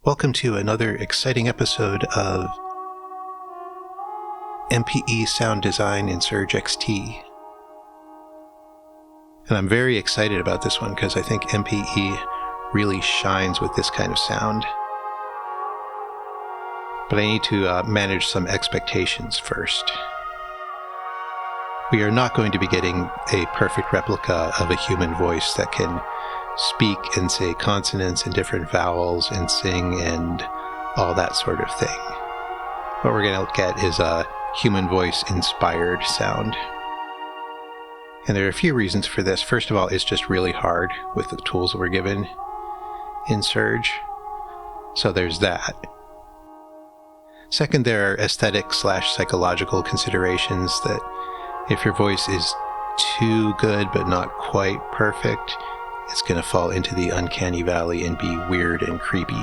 Welcome to another exciting episode of MPE Sound Design in Surge XT. And I'm very excited about this one because I think MPE really shines with this kind of sound. But I need to manage some expectations first. We are not going to be getting a perfect replica of a human voice that can speak and say consonants and different vowels and sing and all that sort of thing. What we're going to get is a human voice inspired sound. And there are a few reasons for this. First of all, it's just really hard with the tools that we're given in Surge. So there's that. Second, there are aesthetic/psychological considerations that if your voice is too good but not quite perfect, it's going to fall into the uncanny valley and be weird and creepy.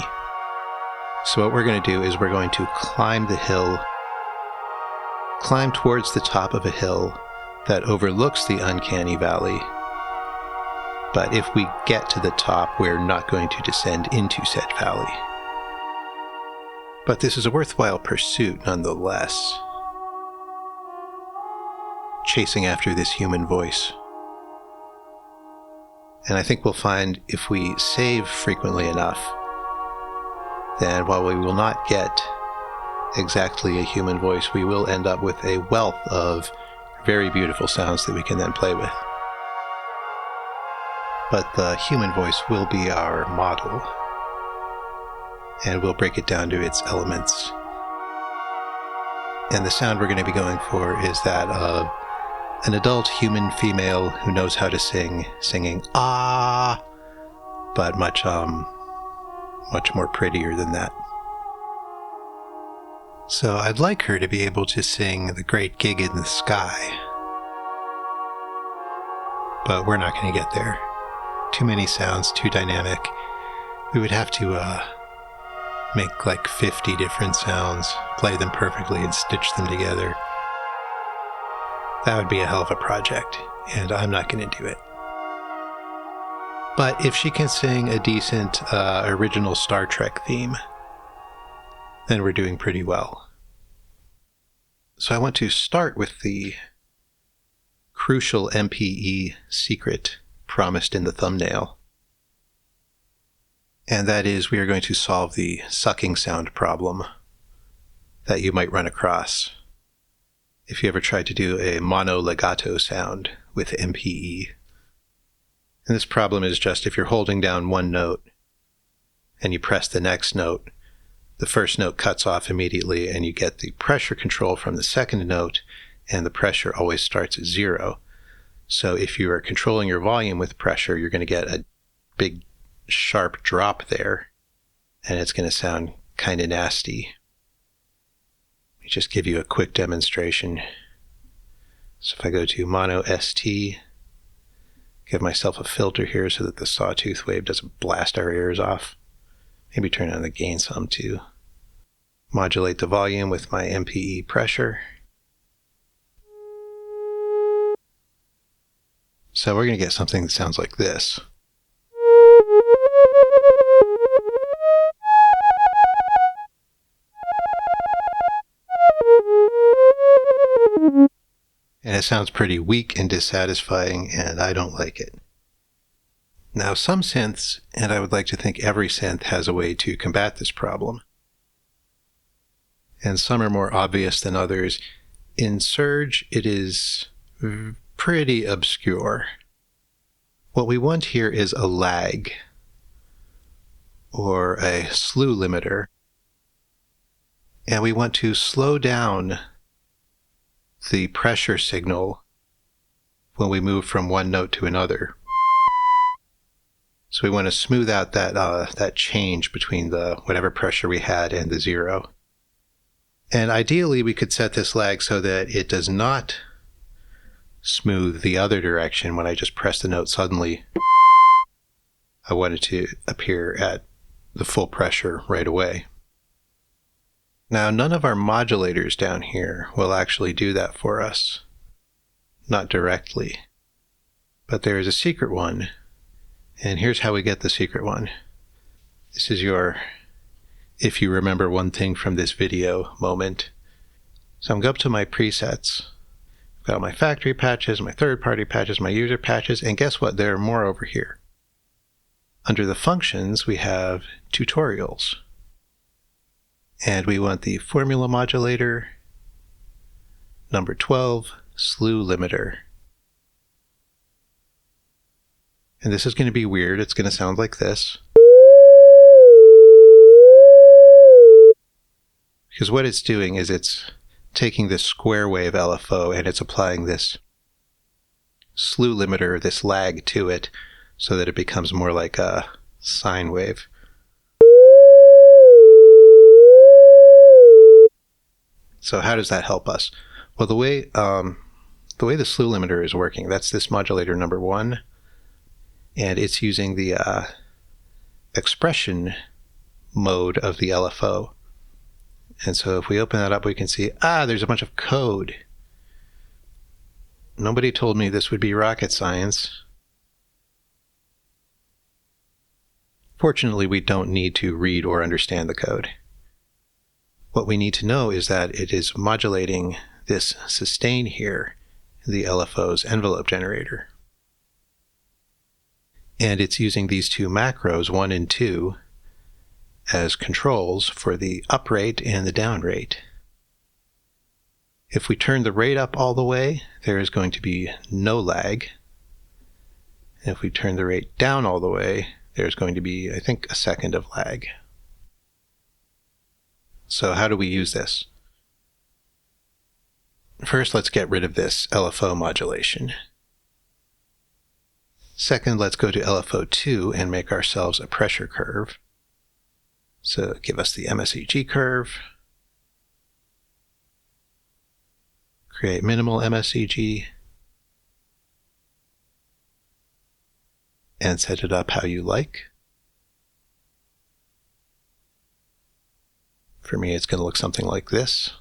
So what we're going to do is we're going to climb the hill, climb towards the top of a hill that overlooks the uncanny valley. But if we get to the top, we're not going to descend into said valley. But this is a worthwhile pursuit nonetheless. Chasing after this human voice. And I think we'll find if we save frequently enough, then while we will not get exactly a human voice, we will end up with a wealth of very beautiful sounds that we can then play with. But the human voice will be our model, and we'll break it down to its elements. And the sound we're going to be going for is that of an adult human female who knows how to sing, singing ah, but much more prettier than that. So I'd like her to be able to sing The Great Gig in the Sky, but we're not going to get there. Too many sounds, too dynamic. We would have to make like 50 different sounds, play them perfectly, and stitch them together. That would be a hell of a project, and I'm not going to do it. But if she can sing a decent original Star Trek theme, then we're doing pretty well. So I want to start with the crucial MPE secret promised in the thumbnail. And that is we are going to solve the sucking sound problem that you might run across if you ever tried to do a mono legato sound with MPE. And this problem is just if you're holding down one note and you press the next note, the first note cuts off immediately and you get the pressure control from the second note, and the pressure always starts at 0. So if you are controlling your volume with pressure, you're going to get a big sharp drop there, and it's going to sound kind of nasty. Let me just give you a quick demonstration. So if I go to mono ST, give myself a filter here so that the sawtooth wave doesn't blast our ears off. Maybe turn on the gain some too. Modulate the volume with my MPE pressure. So we're going to get something that sounds like this. And it sounds pretty weak and dissatisfying, and I don't like it. Now, some synths, and I would like to think every synth, has a way to combat this problem. And some are more obvious than others. In Surge, it is pretty obscure. What we want here is a lag, or a slew limiter, and we want to slow down the pressure signal when we move from one note to another. So we want to smooth out that change between the whatever pressure we had and the 0. And ideally we could set this lag so that it does not smooth the other direction. When I just press the note suddenly, I want it to appear at the full pressure right away. Now, none of our modulators down here will actually do that for us. Not directly. But there is a secret one, and here's how we get the secret one. This is your if you remember one thing from this video moment. So I'm going to go up to my presets. I've got my factory patches, my third-party patches, my user patches, and guess what? There are more over here. Under the functions, we have tutorials. And we want the formula modulator, number 12, slew limiter. And this is going to be weird. It's going to sound like this. Because what it's doing is it's taking this square wave LFO and it's applying this slew limiter, this lag to it, so that it becomes more like a sine wave. So how does that help us? Well, the way the slew limiter is working, that's this modulator number 1, and it's using the expression mode of the LFO. And so if we open that up, we can see, there's a bunch of code. Nobody told me this would be rocket science. Fortunately, we don't need to read or understand the code. What we need to know is that it is modulating this sustain here, the LFO's envelope generator. And it's using these two macros, 1 and 2, as controls for the up rate and the down rate. If we turn the rate up all the way, there is going to be no lag. And if we turn the rate down all the way, there's going to be, I think, a second of lag. So how do we use this? First, let's get rid of this LFO modulation. Second, let's go to LFO 2 and make ourselves a pressure curve. So give us the MSEG curve. Create minimal MSEG. And set it up how you like. For me, it's going to look something like this.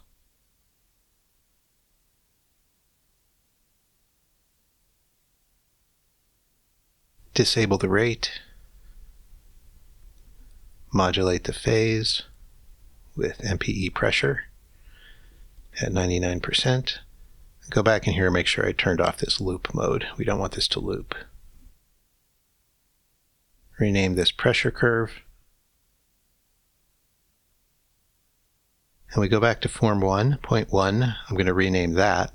Disable the rate. Modulate the phase with MPE pressure at 99%. Go back in here and make sure I turned off this loop mode. We don't want this to loop. Rename this pressure curve. And we go back to form 1, point 1. I'm going to rename that.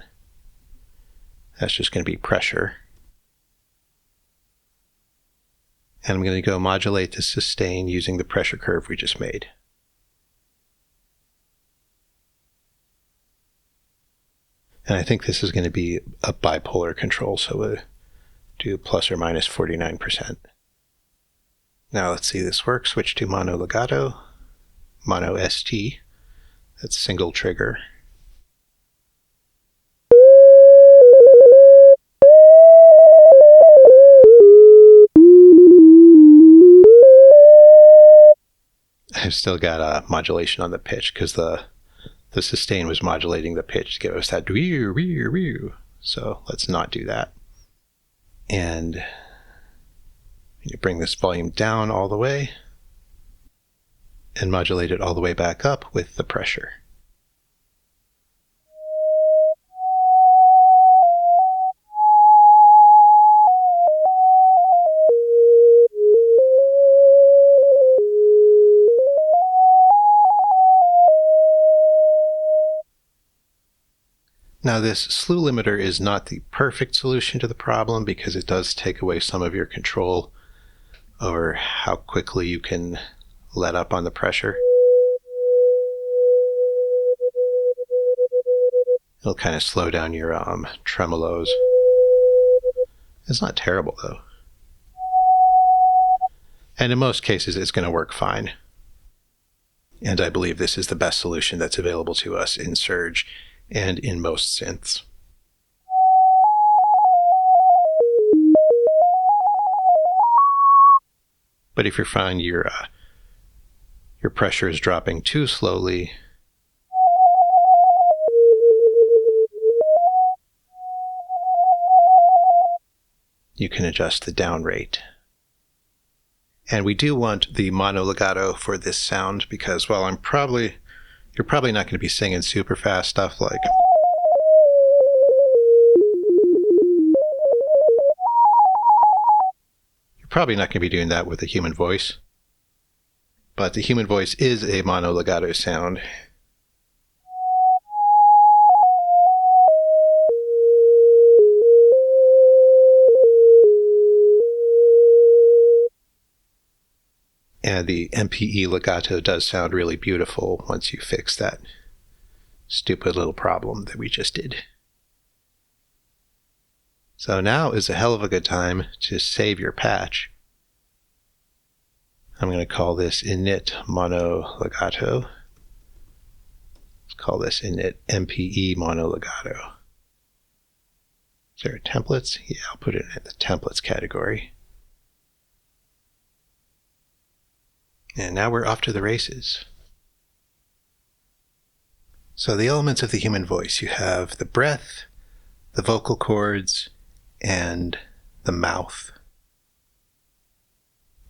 That's just going to be pressure. And I'm going to go modulate the sustain using the pressure curve we just made. And I think this is going to be a bipolar control, so we'll do plus or minus 49%. Now let's see this work. Switch to mono legato, mono ST. That's single trigger. I've still got a modulation on the pitch because the sustain was modulating the pitch to give us that wee wee wee. So let's not do that. And you bring this volume down all the way and modulate it all the way back up with the pressure. Now this slew limiter is not the perfect solution to the problem because it does take away some of your control over how quickly you can let up on the pressure. It'll kind of slow down your tremolos. It's not terrible though. And in most cases it's going to work fine. And I believe this is the best solution that's available to us in Surge and in most synths. But if you find your pressure is dropping too slowly, you can adjust the down rate. And we do want the mono legato for this sound because, well, you're probably not going to be singing super fast stuff like... You're probably not going to be doing that with a human voice. But the human voice is a mono legato sound. And the MPE legato does sound really beautiful once you fix that stupid little problem that we just did. So now is a hell of a good time to save your patch. I'm going to call this init mono legato. Let's call this init MPE mono legato. Is there a templates? Yeah, I'll put it in the templates category. And now we're off to the races. So the elements of the human voice, you have the breath, the vocal cords, and the mouth.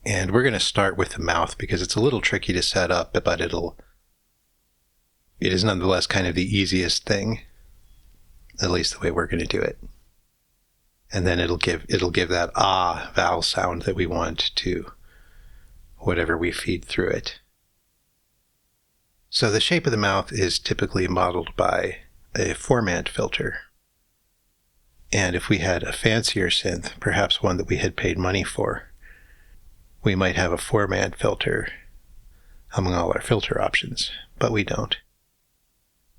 And we're going to start with the mouth because it's a little tricky to set up, but it is nonetheless kind of the easiest thing, at least the way we're going to do it. And then it'll give that ah vowel sound that we want to whatever we feed through it. So the shape of the mouth is typically modeled by a Formant filter. And if we had a fancier synth, perhaps one that we had paid money for, we might have a Formant filter among all our filter options, but we don't.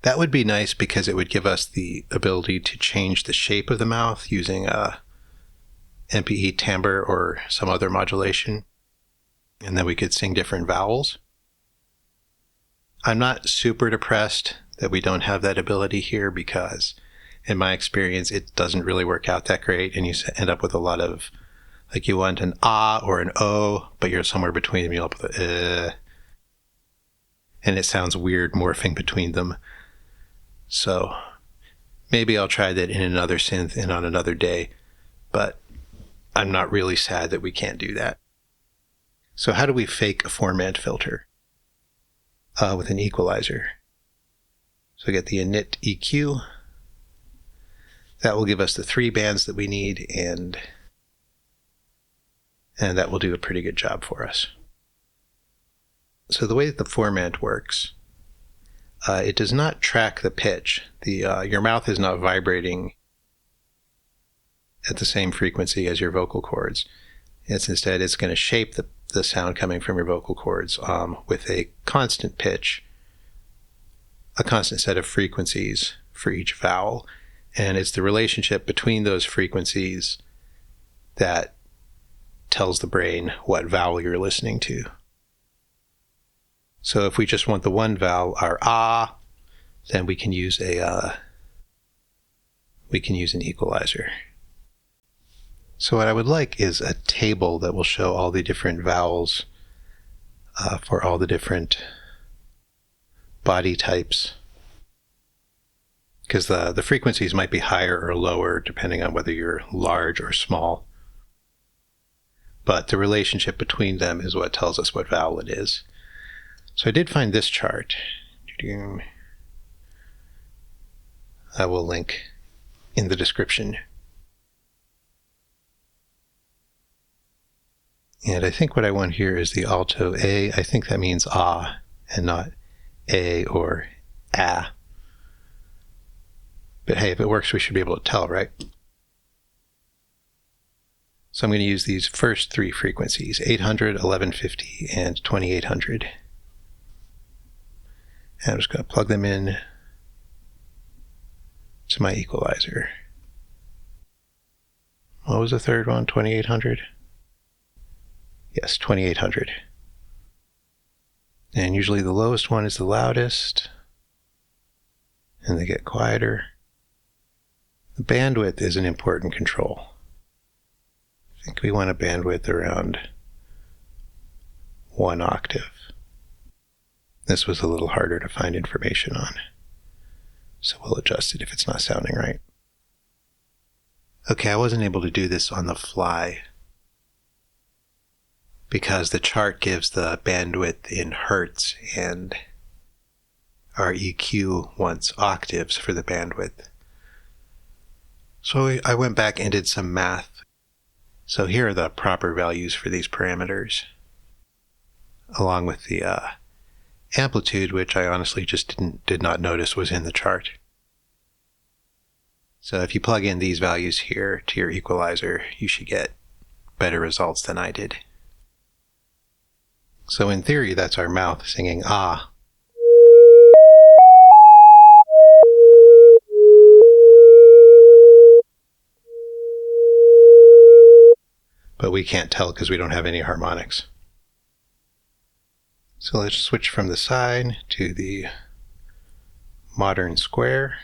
That would be nice because it would give us the ability to change the shape of the mouth using a MPE timbre or some other modulation. And then we could sing different vowels. I'm not super depressed that we don't have that ability here because, in my experience, it doesn't really work out that great, and you end up with a lot of, like you want an ah or an o, but you're somewhere between them, you'll end up with a and it sounds weird morphing between them. So maybe I'll try that in another synth and on another day, but I'm not really sad that we can't do that. So how do we fake a Formant filter? With an equalizer. So we get the init EQ. That will give us the 3 bands that we need, and that will do a pretty good job for us. So the way that the Formant works, it does not track the pitch. Your mouth is not vibrating at the same frequency as your vocal cords. Instead, it's going to shape the sound coming from your vocal cords with a constant pitch, a constant set of frequencies for each vowel. And it's the relationship between those frequencies that tells the brain what vowel you're listening to. So if we just want the one vowel, our ah, then we can use an equalizer. So what I would like is a table that will show all the different vowels for all the different body types. Because the frequencies might be higher or lower depending on whether you're large or small. But the relationship between them is what tells us what vowel it is. So I did find this chart. I will link in the description. And I think what I want here is the alto A. I think that means ah and not A or ah. But hey, if it works, we should be able to tell, right? So I'm going to use these first 3 frequencies, 800, 1150, and 2800. And I'm just going to plug them in to my equalizer. What was the third one? 2800? Yes, 2800. And usually the lowest one is the loudest, and they get quieter. The bandwidth is an important control. I think we want a bandwidth around 1 octave. This was a little harder to find information on, so we'll adjust it if it's not sounding right. Okay, I wasn't able to do this on the fly, because the chart gives the bandwidth in hertz and our EQ wants octaves for the bandwidth. So I went back and did some math. So here are the proper values for these parameters, along with the amplitude, which I honestly just did not notice was in the chart. So if you plug in these values here to your equalizer, you should get better results than I did. So in theory, that's our mouth singing ah. But we can't tell because we don't have any harmonics. So let's switch from the sine to the modern square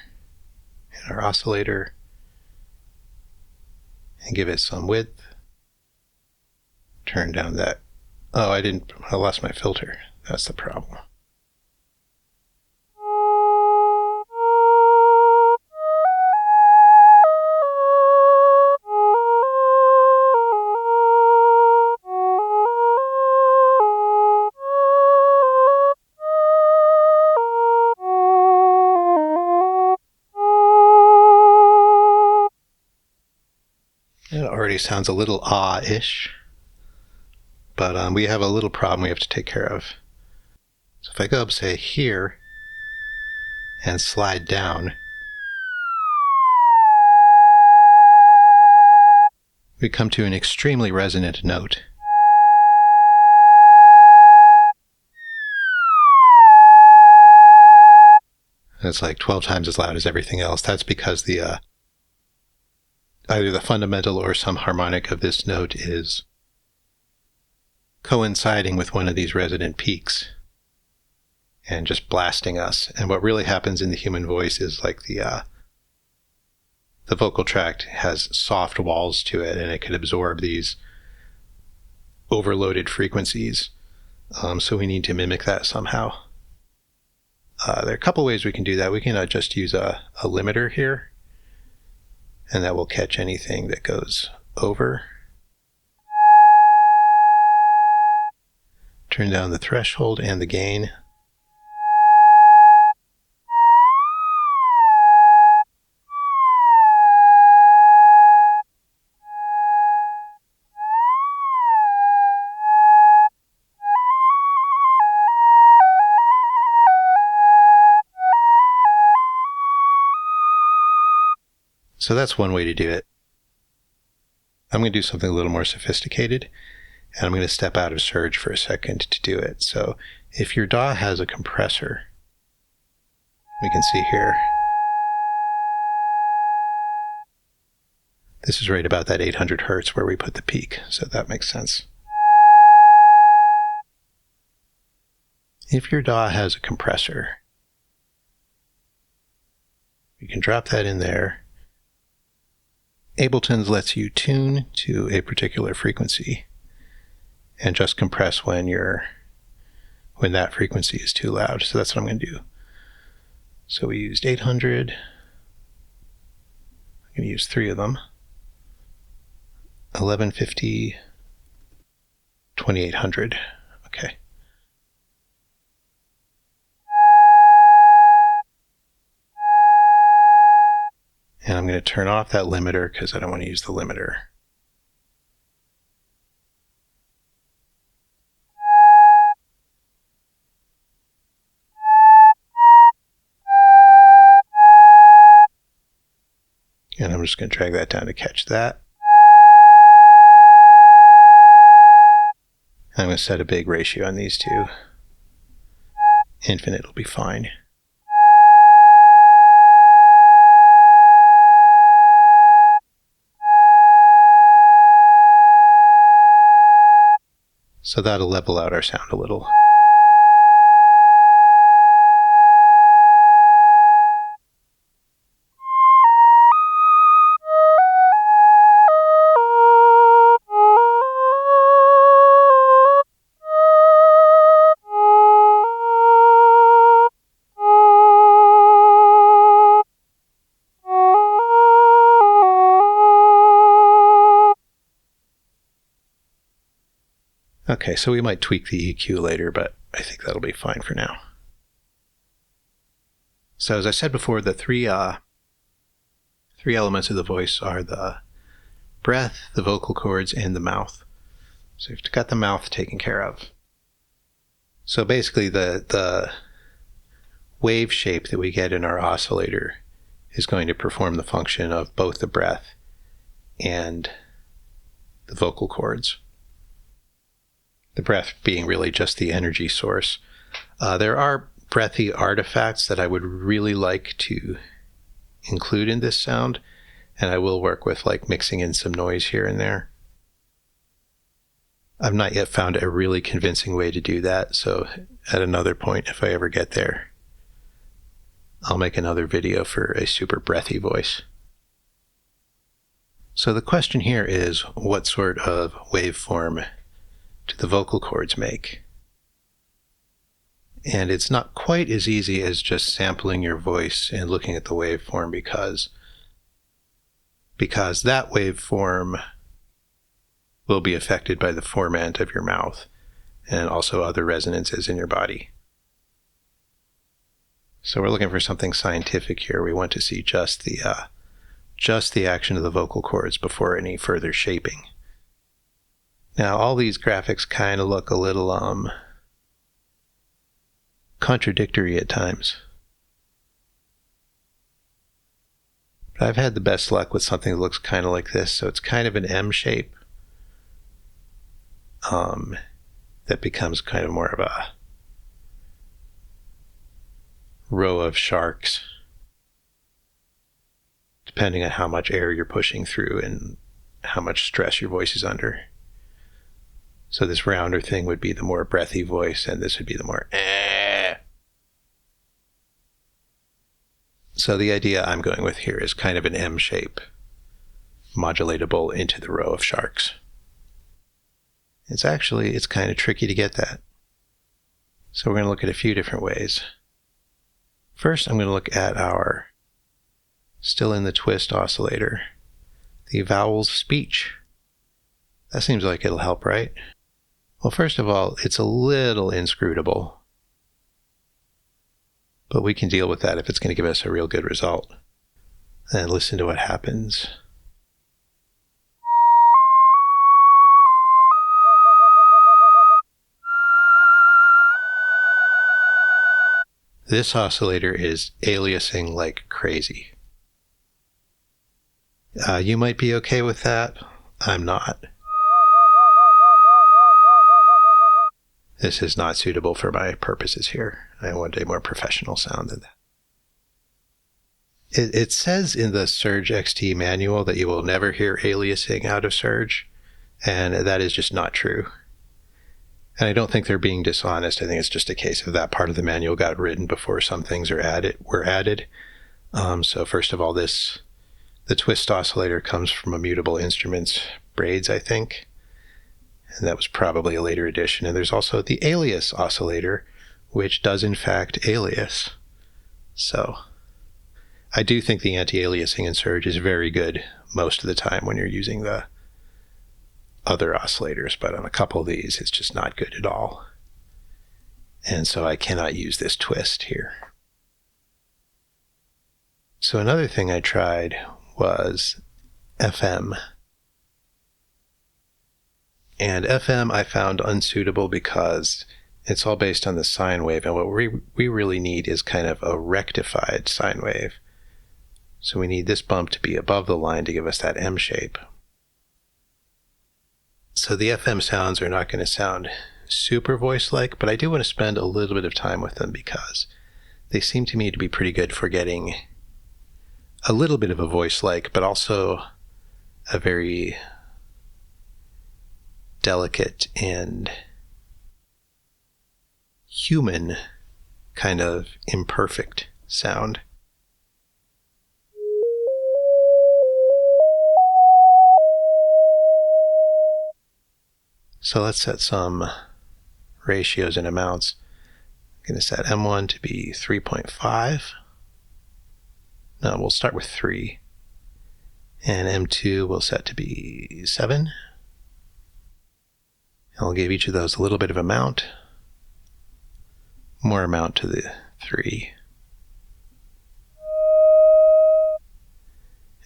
in our oscillator and give it some width. Turn down that. Oh, I lost my filter. That's the problem. It already sounds a little ah-ish, but we have a little problem we have to take care of. So if I go up, say, here, and slide down, we come to an extremely resonant note. And it's like 12 times as loud as everything else. That's because the either the fundamental or some harmonic of this note is coinciding with one of these resonant peaks and just blasting us. And what really happens in the human voice is like the vocal tract has soft walls to it, and it can absorb these overloaded frequencies. So we need to mimic that somehow. There are a couple ways we can do that. We can just use a limiter here, and that will catch anything that goes over. Turn down the threshold and the gain. So that's one way to do it. I'm going to do something a little more sophisticated, and I'm going to step out of surge for a second to do it. So if your DAW has a compressor, we can see here, this is right about that 800 hertz where we put the peak, so that makes sense. If your DAW has a compressor, we can drop that in there. Ableton's lets you tune to a particular frequency and just compress when that frequency is too loud. So that's what I'm going to do. So we used 800. I'm going to use 3 of them. 1150, 2800. Okay. And I'm going to turn off that limiter because I don't want to use the limiter. And I'm just going to drag that down to catch that. I'm going to set a big ratio on these two. Infinite will be fine. So that'll level out our sound a little. Okay, Okay, so we might tweak the EQ later, but I think that'll be fine for now. So as I said before, the three elements of the voice are the breath, the vocal cords, and the mouth. So you've got the mouth taken care of. So basically the wave shape that we get in our oscillator is going to perform the function of both the breath and the vocal cords. The breath being really just the energy source. There are breathy artifacts that I would really like to include in this sound, and I will work with like mixing in some noise here and there. I've not yet found a really convincing way to do that, so at another point, if I ever get there, I'll make another video for a super breathy voice. So the question here is, what sort of waveform do the vocal cords make? And it's not quite as easy as just sampling your voice and looking at the waveform because that waveform will be affected by the formant of your mouth and also other resonances in your body. So we're looking for something scientific here. We want to see just the action of the vocal cords before any further shaping. Now all these graphics kind of look a little contradictory at times. But I've had the best luck with something that looks kind of like this. So it's kind of an M shape that becomes kind of more of a row of sharks, depending on how much air you're pushing through and how much stress your voice is under. So this rounder thing would be the more breathy voice, and this would be the more eh. So the idea I'm going with here is kind of an M shape, modulatable into the row of sharks. It's kind of tricky to get that. So we're going to look at a few different ways. First, I'm going to look at our, still in the twist oscillator, the vowels speech. That seems like it'll help, right? Well, first of all, it's a little inscrutable, but we can deal with that if it's going to give us a real good result. And listen to what happens. This oscillator is aliasing like crazy. You might be okay with that. I'm not. This is not suitable for my purposes here. I want a more professional sound than that. It says in the Surge XT manual that you will never hear aliasing out of Surge, and that is just not true. And I don't think they're being dishonest. I think it's just a case of that part of the manual got written before some things were added. So first of all, the twist oscillator comes from Immutable Instruments braids, I think. And that was probably a later addition. And there's also the alias oscillator, which does in fact alias. So I do think the anti-aliasing in Surge is very good most of the time when you're using the other oscillators, but on a couple of these, it's just not good at all. And so I cannot use this twist here. So another thing I tried was FM. And FM I found unsuitable because it's all based on the sine wave, and what we really need is kind of a rectified sine wave. So we need this bump to be above the line to give us that M shape. So the FM sounds are not going to sound super voice-like, but I do want to spend a little bit of time with them because they seem to me to be pretty good for getting a little bit of a voice-like, but also a very delicate and human kind of imperfect sound. So let's set some ratios and amounts. I'm going to set M1 to be 3.5. No, we'll start with 3. And M2 we'll set to be 7. I'll give each of those a little bit of amount, more amount to the 3.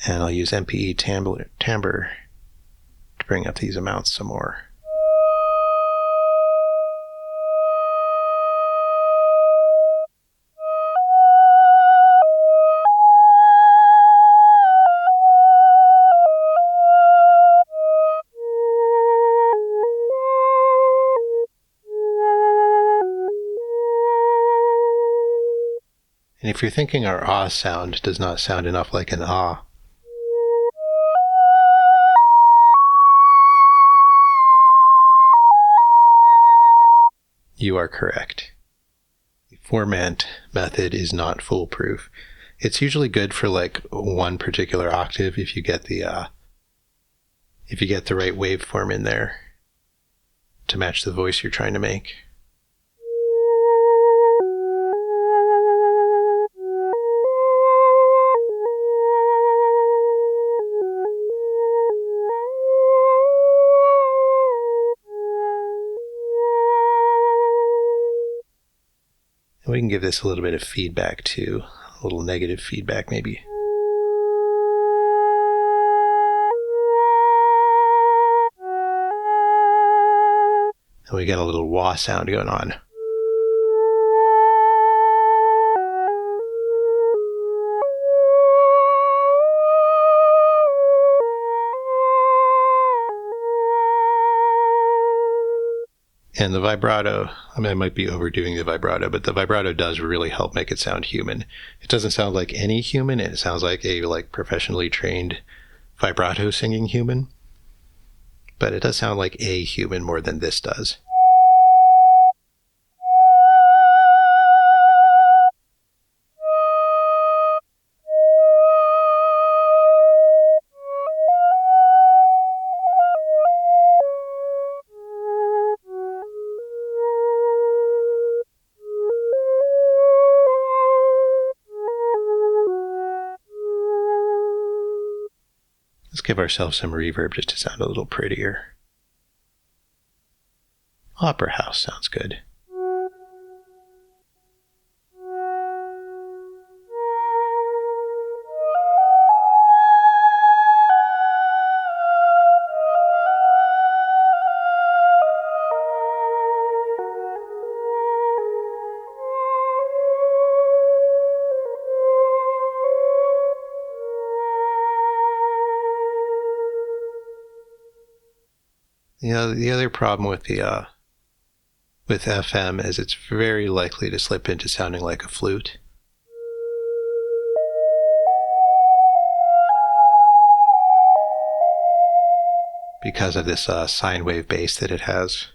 And I'll use MPE timbre to bring up these amounts some more. And if you're thinking our ah sound does not sound enough like an ah, you are correct. The Formant method is not foolproof. It's usually good for like one particular octave if you get the right waveform in there to match the voice you're trying to make. And we can give this a little bit of feedback too, a little negative feedback maybe. And we got a little wah sound going on. And the vibrato, I mean, I might be overdoing the vibrato, but the vibrato does really help make it sound human. It doesn't sound like any human, it sounds like a professionally trained vibrato singing human. But it does sound like a human more than this does. Let's give ourselves some reverb just to sound a little prettier. Opera house sounds good. The other problem with the with FM is it's very likely to slip into sounding like a flute. Because of this sine wave bass that it has.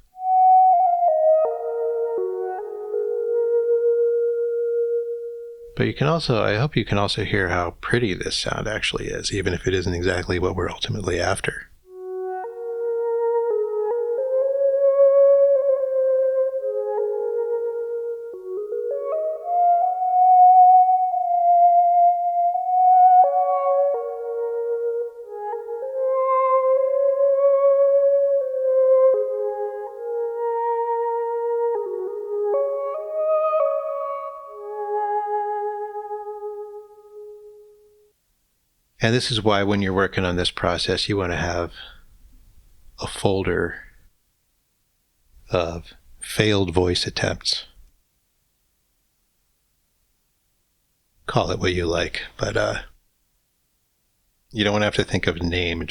But you can also, I hope you can also hear how pretty this sound actually is, even if it isn't exactly what we're ultimately after. And this is why when you're working on this process, you want to have a folder of failed voice attempts. Call it what you like, but you don't want to have to think of a name,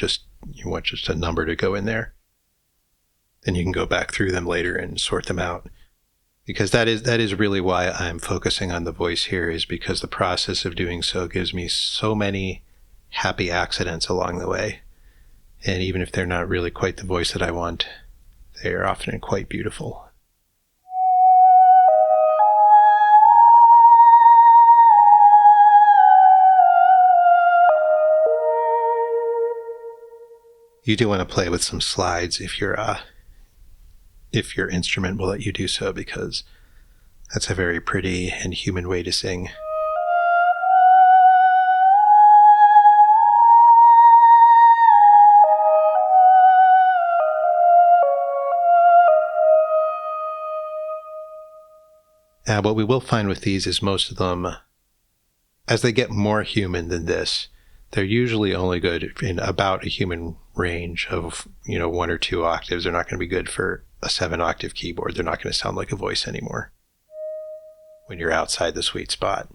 you want just a number to go in there. Then you can go back through them later and sort them out. Because that is really why I'm focusing on the voice here, is because the process of doing so gives me so many happy accidents along the way. And even if they're not really quite the voice that I want, they are often quite beautiful. You do want to play with some slides if your instrument will let you do so, because that's a very pretty and human way to sing. What we will find with these is most of them, as they get more human than this, they're usually only good in about a human range of, 1 or 2 octaves. They're not going to be good for a 7-octave keyboard. They're not going to sound like a voice anymore when you're outside the sweet spot.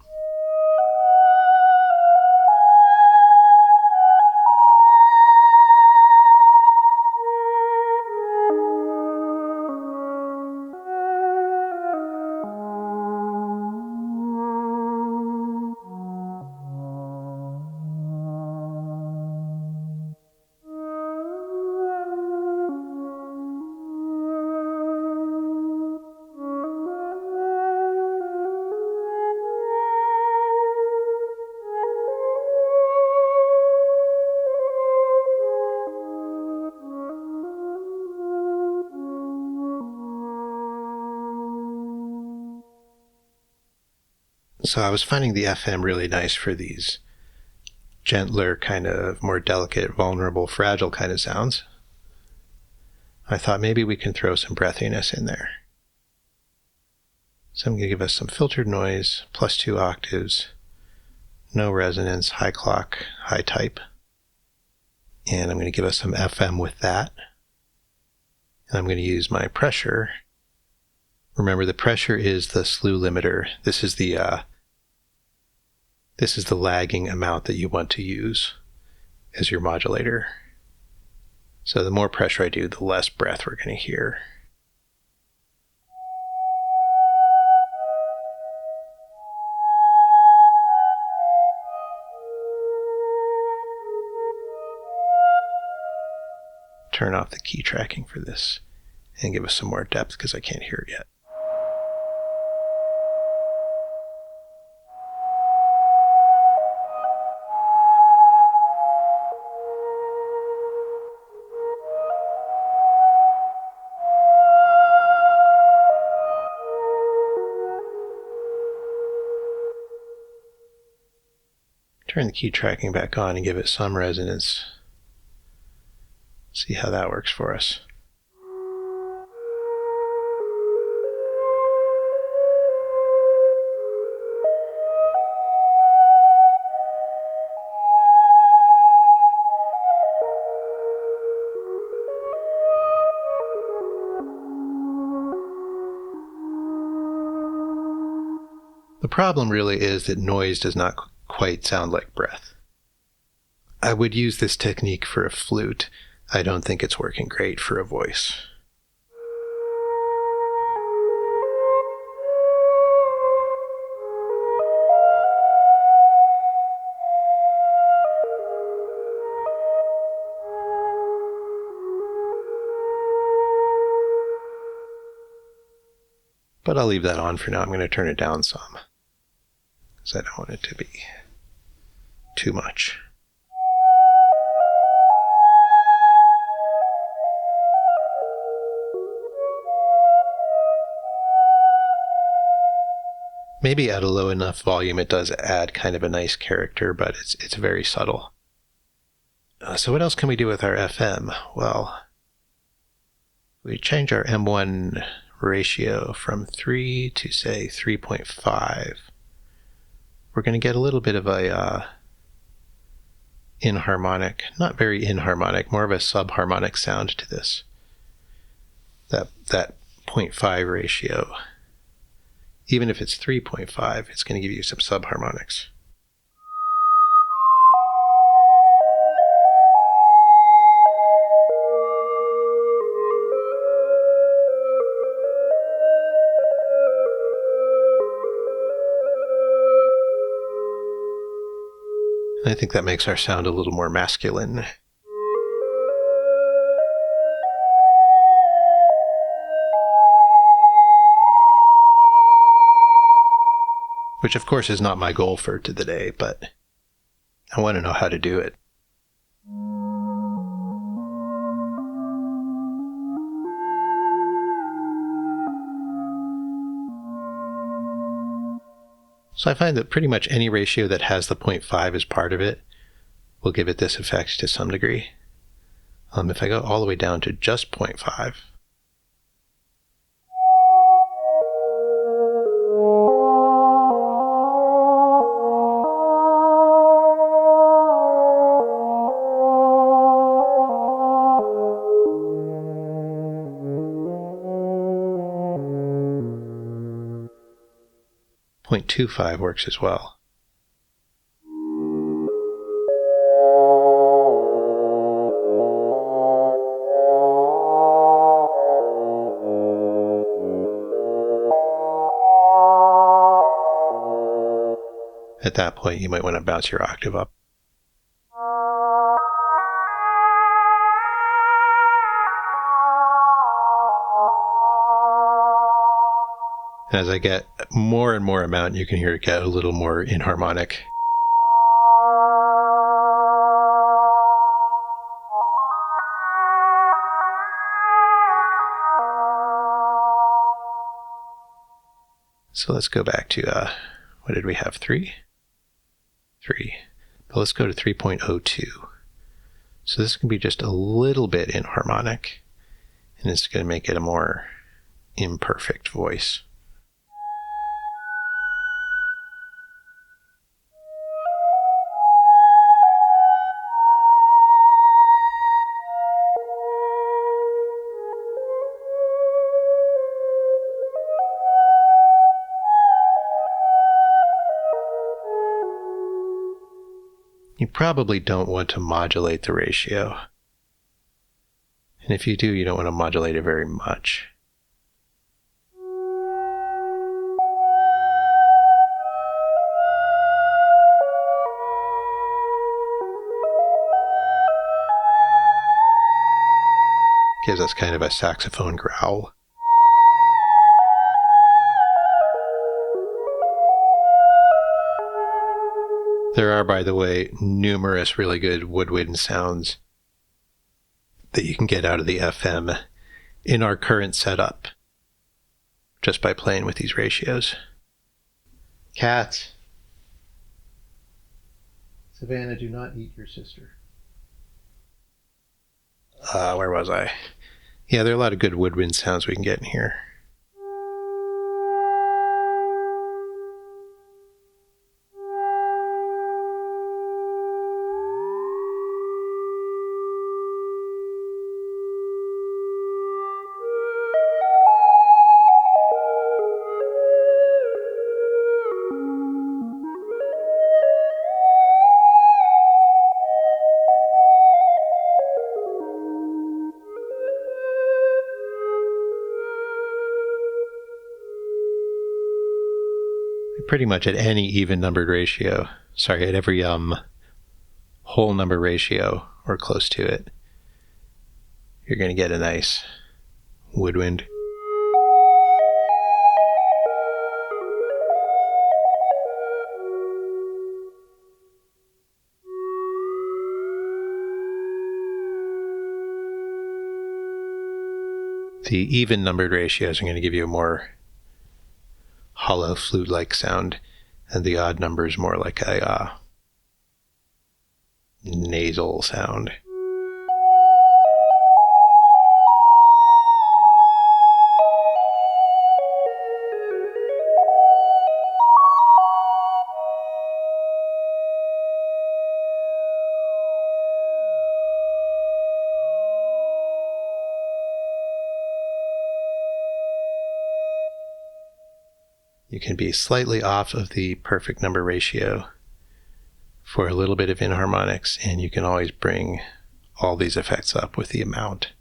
So I was finding the FM really nice for these gentler, kind of more delicate, vulnerable, fragile kind of sounds. I thought maybe we can throw some breathiness in there. So I'm going to give us some filtered noise, plus 2 octaves, no resonance, high clock, high type. And I'm going to give us some FM with that. And I'm going to use my pressure. Remember, the pressure is the slew limiter. This is the lagging amount that you want to use as your modulator. So the more pressure I do, the less breath we're going to hear. Turn off the key tracking for this and give us some more depth because I can't hear it yet. Turn the key tracking back on and give it some resonance. See how that works for us. The problem really is that noise does not quite sound like breath. I would use this technique for a flute. I don't think it's working great for a voice. But I'll leave that on for now. I'm going to turn it down some, because I don't want it to be too much. Maybe at a low enough volume it does add kind of a nice character, but it's very subtle. So what else can we do with our FM? Well, we change our M1 ratio from 3 to, say, 3.5. We're going to get a little bit of a inharmonic, not very inharmonic, more of a subharmonic sound to this. That 0.5 ratio. Even if it's 3.5, it's going to give you some subharmonics. I think that makes our sound a little more masculine. Which of course is not my goal for today, but I want to know how to do it. So I find that pretty much any ratio that has the 0.5 as part of it will give it this effect to some degree. If I go all the way down to just 0.5, 0.25 works as well. At that point, you might want to bounce your octave up. As I get more and more amount, you can hear it get a little more inharmonic. So let's go back to, what did we have, 3? 3. But let's go to 3.02. So this can be just a little bit inharmonic, and it's going to make it a more imperfect voice. You probably don't want to modulate the ratio. And if you do, you don't want to modulate it very much. Gives us kind of a saxophone growl. There are, by the way, numerous really good woodwind sounds that you can get out of the FM in our current setup just by playing with these ratios. Cats. Savannah, do not eat your sister. Where was I? Yeah, there are a lot of good woodwind sounds we can get in here. Pretty much at any even numbered ratio, at every whole number ratio or close to it, you're going to get a nice woodwind. The even numbered ratios are going to give you a more hollow flute-like sound, and the odd numbers more like a nasal sound. You can be slightly off of the perfect number ratio for a little bit of inharmonics, and you can always bring all these effects up with the amount.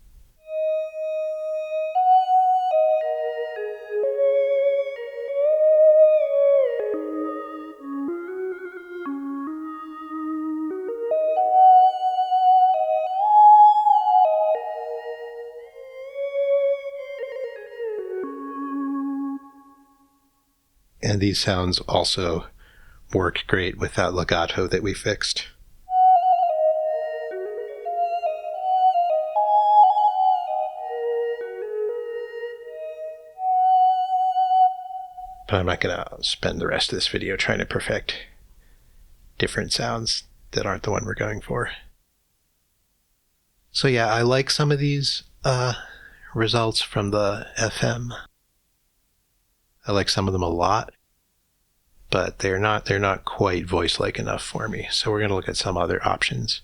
And these sounds also work great with that legato that we fixed. But I'm not going to spend the rest of this video trying to perfect different sounds that aren't the one we're going for. So yeah, I like some of these results from the FM. I like some of them a lot, but they're not quite voice-like enough for me. So we're going to look at some other options.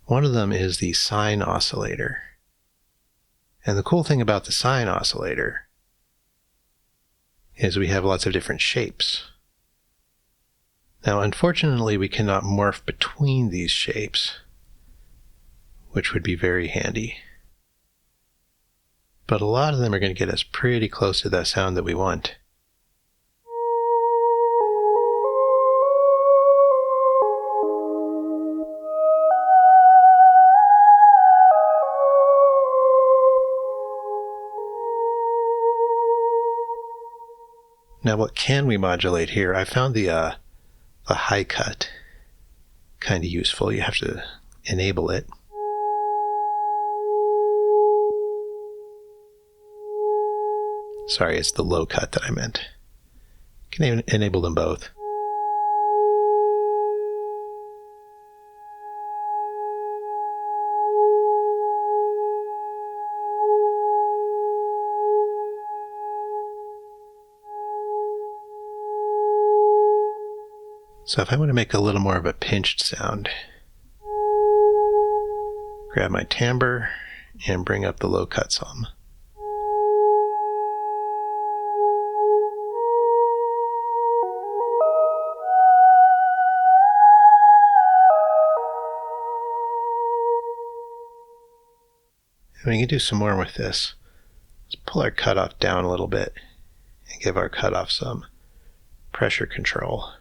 One of them is the Sine Oscillator. And the cool thing about the Sine Oscillator is we have lots of different shapes. Now, unfortunately, we cannot morph between these shapes, which would be very handy. But a lot of them are going to get us pretty close to that sound that we want. Now, what can we modulate here? I found the high cut kind of useful. You have to enable it. Sorry, it's the low cut that I meant. You can even enable them both. So if I want to make a little more of a pinched sound, grab my timbre and bring up the low cut some. And we can do some more with this. Let's pull our cutoff down a little bit and give our cutoff some pressure control.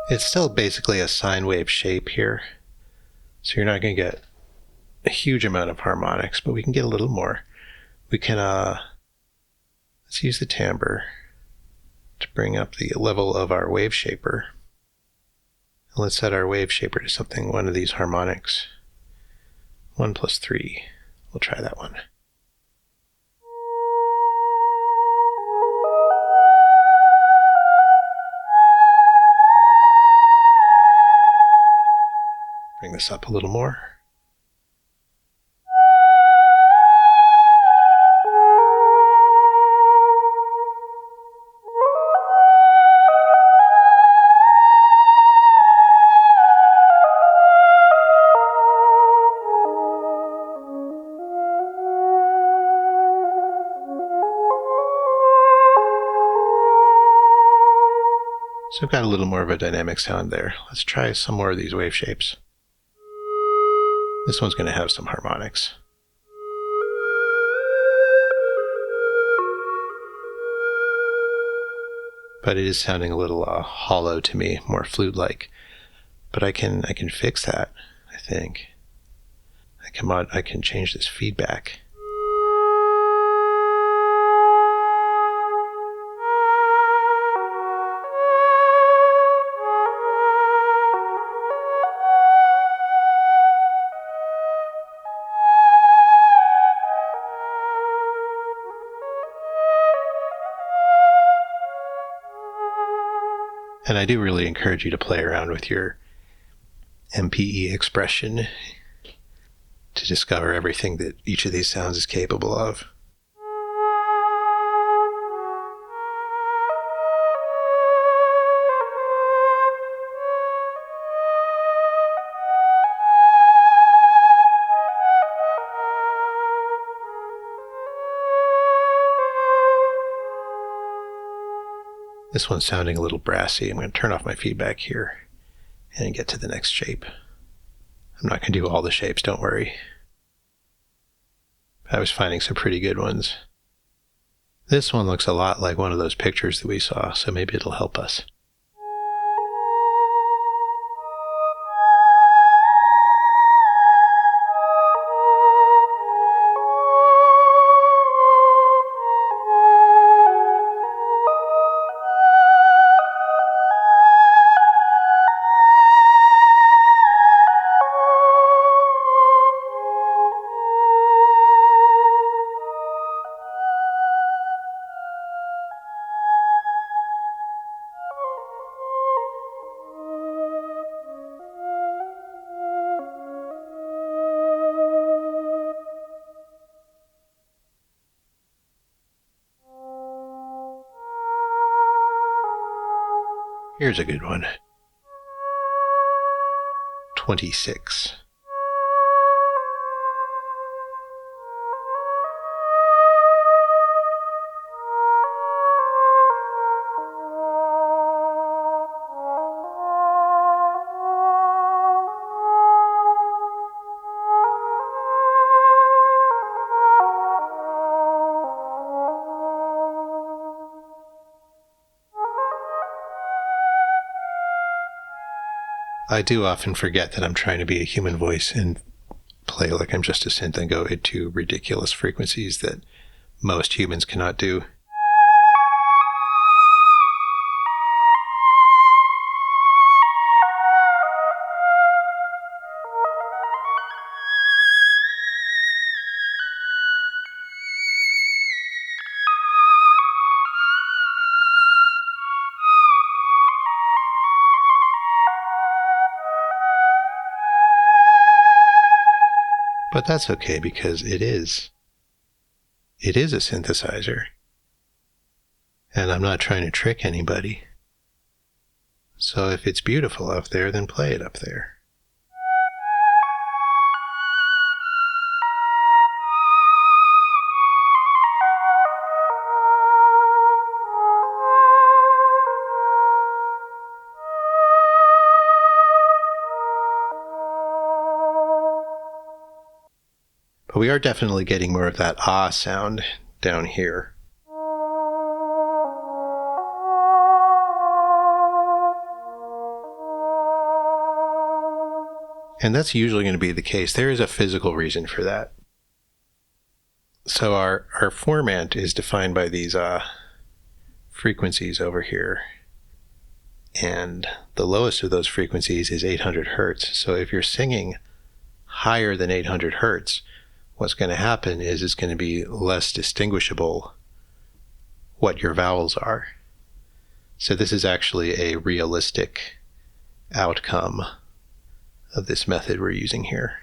It's still basically a sine wave shape here, so you're not going to get a huge amount of harmonics, but we can get a little more. We can, let's use the timbre to bring up the level of our Waveshaper. And let's set our Waveshaper to something, one of these harmonics. 1 + 3. We'll try that one. Bring this up a little more. So I've got a little more of a dynamic sound there. Let's try some more of these wave shapes. This one's going to have some harmonics. But it is sounding a little hollow to me, more flute-like. But I can fix that, I think. I can change this feedback. And I do really encourage you to play around with your MPE expression to discover everything that each of these sounds is capable of. This one's sounding a little brassy. I'm going to turn off my feedback here and get to the next shape. I'm not going to do all the shapes, don't worry. I was finding some pretty good ones. This one looks a lot like one of those pictures that we saw, so maybe it'll help us. Here's a good one. 26. I do often forget that I'm trying to be a human voice and play like I'm just a synth and go into ridiculous frequencies that most humans cannot do. But that's okay because it is a synthesizer. And I'm not trying to trick anybody. So if it's beautiful up there, then play it up there. But we are definitely getting more of that ah sound down here. And that's usually going to be the case. There is a physical reason for that. So our formant is defined by these frequencies over here. And the lowest of those frequencies is 800 hertz. So if you're singing higher than 800 hertz, what's going to happen is it's going to be less distinguishable what your vowels are. So this is actually a realistic outcome of this method we're using here.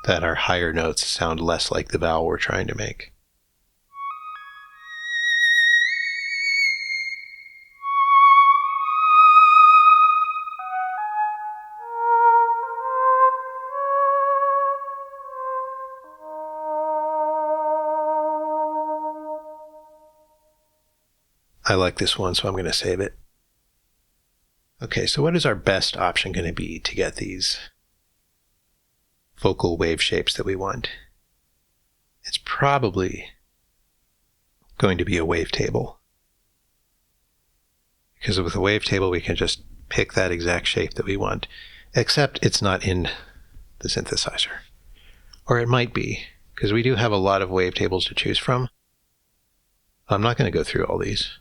That our higher notes sound less like the vowel we're trying to make. I like this one, so I'm going to save it. Okay, so what is our best option going to be to get these vocal wave shapes that we want? It's probably going to be a wavetable. Because with a wavetable, we can just pick that exact shape that we want, except it's not in the synthesizer. Or it might be, because we do have a lot of wavetables to choose from. I'm not going to go through all these.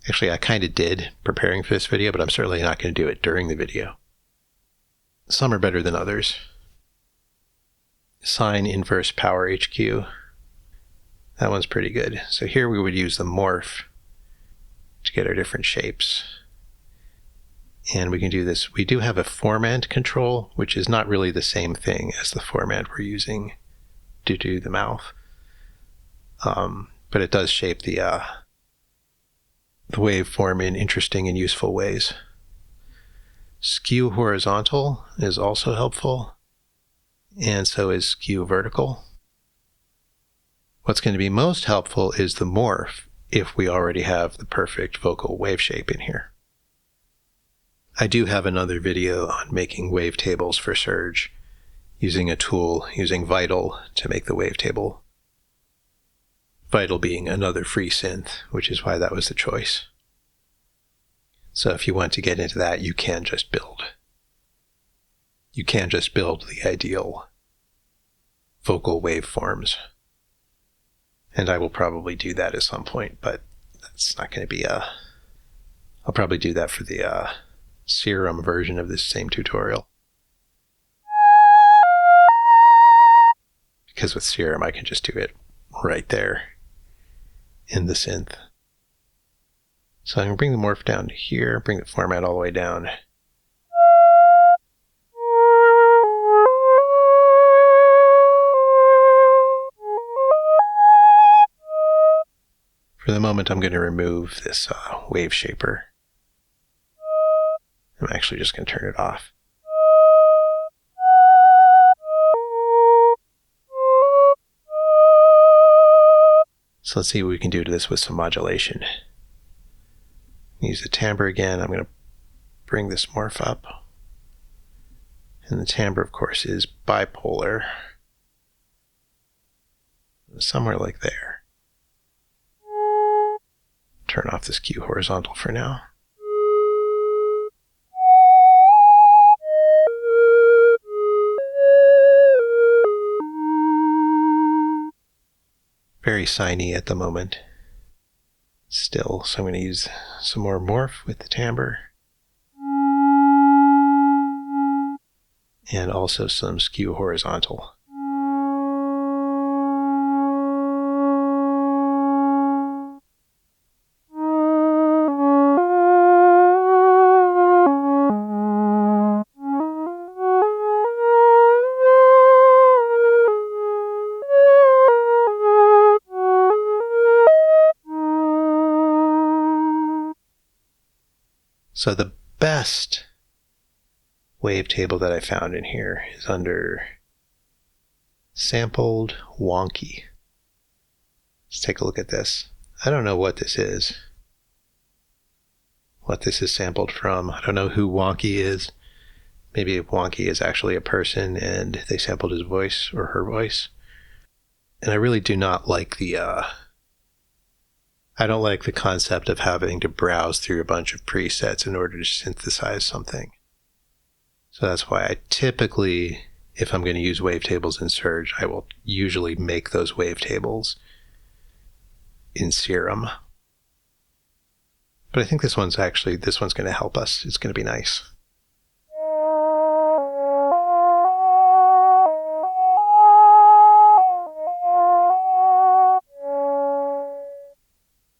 Actually, I kind of did preparing for this video, but I'm certainly not going to do it during the video. Some are better than others. Sine inverse power HQ. That one's pretty good. So here we would use the morph to get our different shapes. And we can do this. We do have a formant control, which is not really the same thing as the formant we're using to do the mouth. But it does shape the waveform in interesting and useful ways. Skew horizontal is also helpful, and so is skew vertical. What's going to be most helpful is the morph if we already have the perfect vocal wave shape in here. I do have another video on making wavetables for Surge using a tool, using Vital to make the wavetable. Vital being another free synth, which is why that was the choice. So if you want to get into that, you can just build. You can just build the ideal vocal waveforms. And I will probably do that at some point, but that's not going to be I'll probably do that for the Serum version of this same tutorial. Because with Serum, I can just do it right there in the synth. So I'm going to bring the morph down to here, bring the format all the way down. For For the moment, I'm going to remove this Waveshaper. I'm actually just going to turn it off. So let's see what we can do to this with some modulation. Use the timbre again. I'm going to bring this morph up. And the timbre, of course, is bipolar. Somewhere like there. Turn off this Q horizontal for now. Very siney at the moment. Still, so I'm going to use some more morph with the timbre. And also some skew horizontal. So the best wavetable that I found in here is under sampled Wonky. Let's take a look at this. I don't know what this is. What this is sampled from. I don't know who Wonky is. Maybe Wonky is actually a person and they sampled his voice or her voice. And I really do not like I don't like the concept of having to browse through a bunch of presets in order to synthesize something. So that's why I typically, if I'm going to use wavetables in Surge, I will usually make those wavetables in Serum. But I think this one's going to help us. It's going to be nice.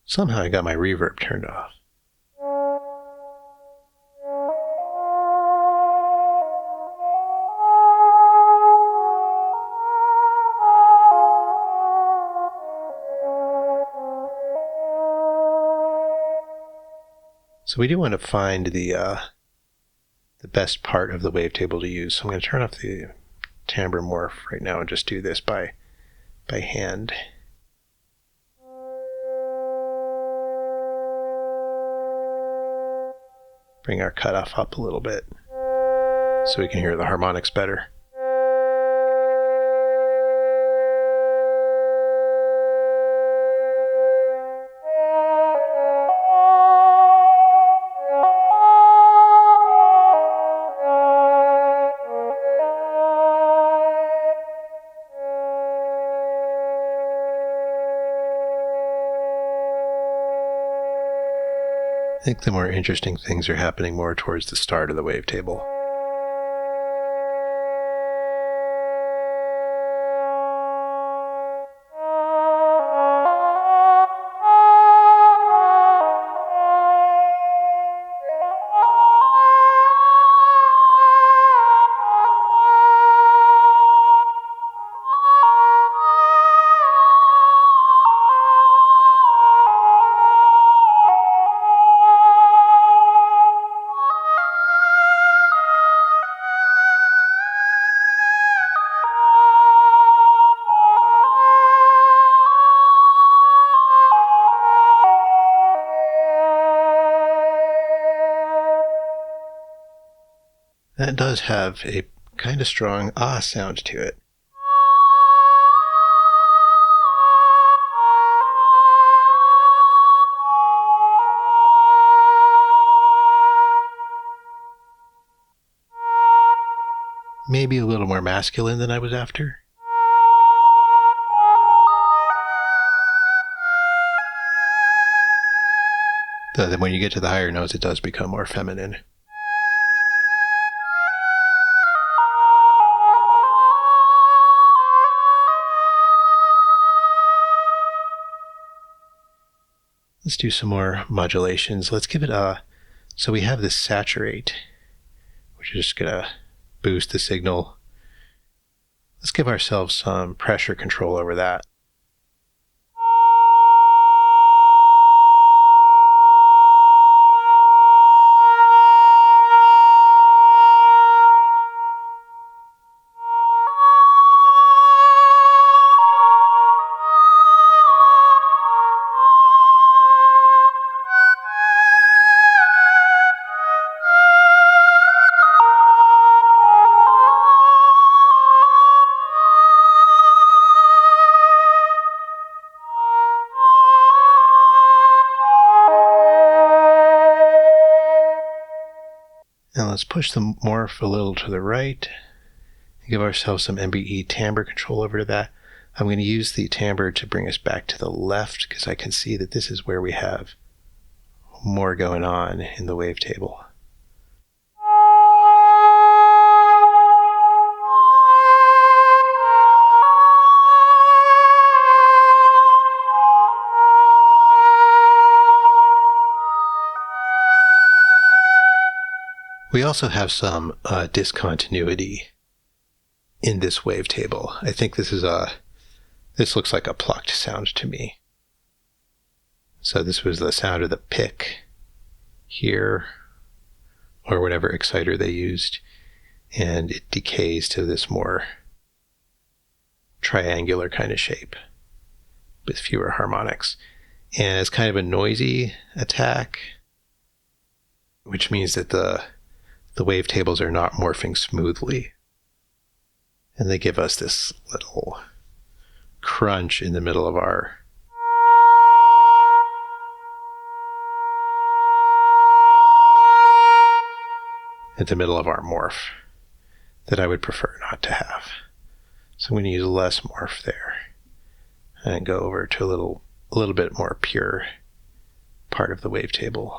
Somehow I got my reverb turned off. So we do want to find the best part of the wavetable to use. So I'm going to turn off the timbre morph right now and just do this by hand. Bring our cutoff up a little bit so we can hear the harmonics better. I think the more interesting things are happening more towards the start of the wavetable. That does have a kind of strong ah sound to it. Maybe a little more masculine than I was after. Though then when you get to the higher notes, it does become more feminine. Let's do some more modulations. Let's give it so we have this saturate, which is just gonna boost the signal. Let's give ourselves some pressure control over that. Now let's push the morph a little to the right. Give ourselves some MPE timbre control over to that. I'm going to use the timbre to bring us back to the left because I can see that this is where we have more going on in the wavetable. We also have some discontinuity in this wavetable. I think this looks like a plucked sound to me. So this was the sound of the pick here, or whatever exciter they used, and it decays to this more triangular kind of shape with fewer harmonics. And it's kind of a noisy attack, which means that the wavetables are not morphing smoothly. And they give us this little crunch in the middle of our morph that I would prefer not to have. So I'm going to use less morph there and go over to a little bit more pure part of the wavetable.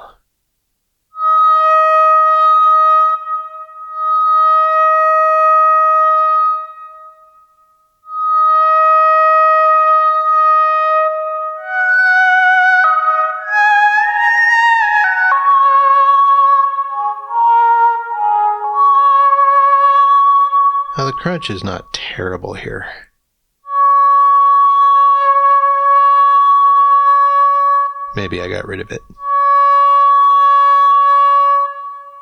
Now the crunch is not terrible here. Maybe I got rid of it.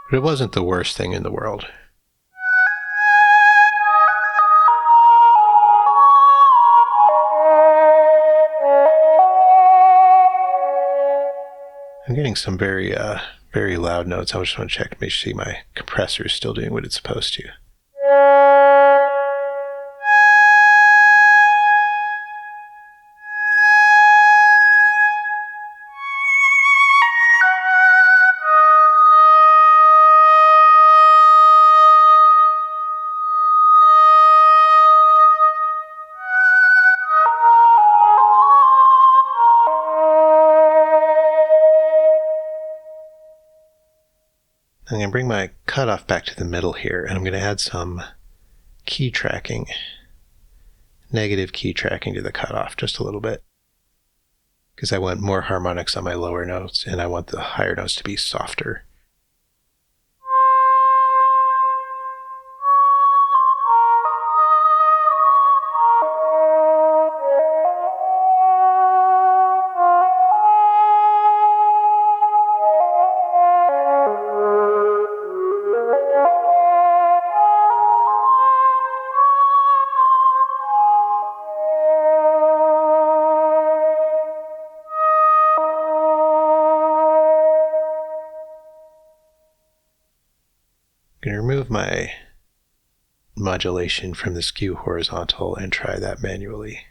But it wasn't the worst thing in the world. I'm getting some very loud notes. I just want to check to make sure my compressor is still doing what it's supposed to. I'm going to bring my cutoff back to the middle here, and I'm going to add some key tracking, negative key tracking to the cutoff just a little bit, because I want more harmonics on my lower notes, and I want the higher notes to be softer. I'm going to remove my modulation from the skew horizontal and try that manually.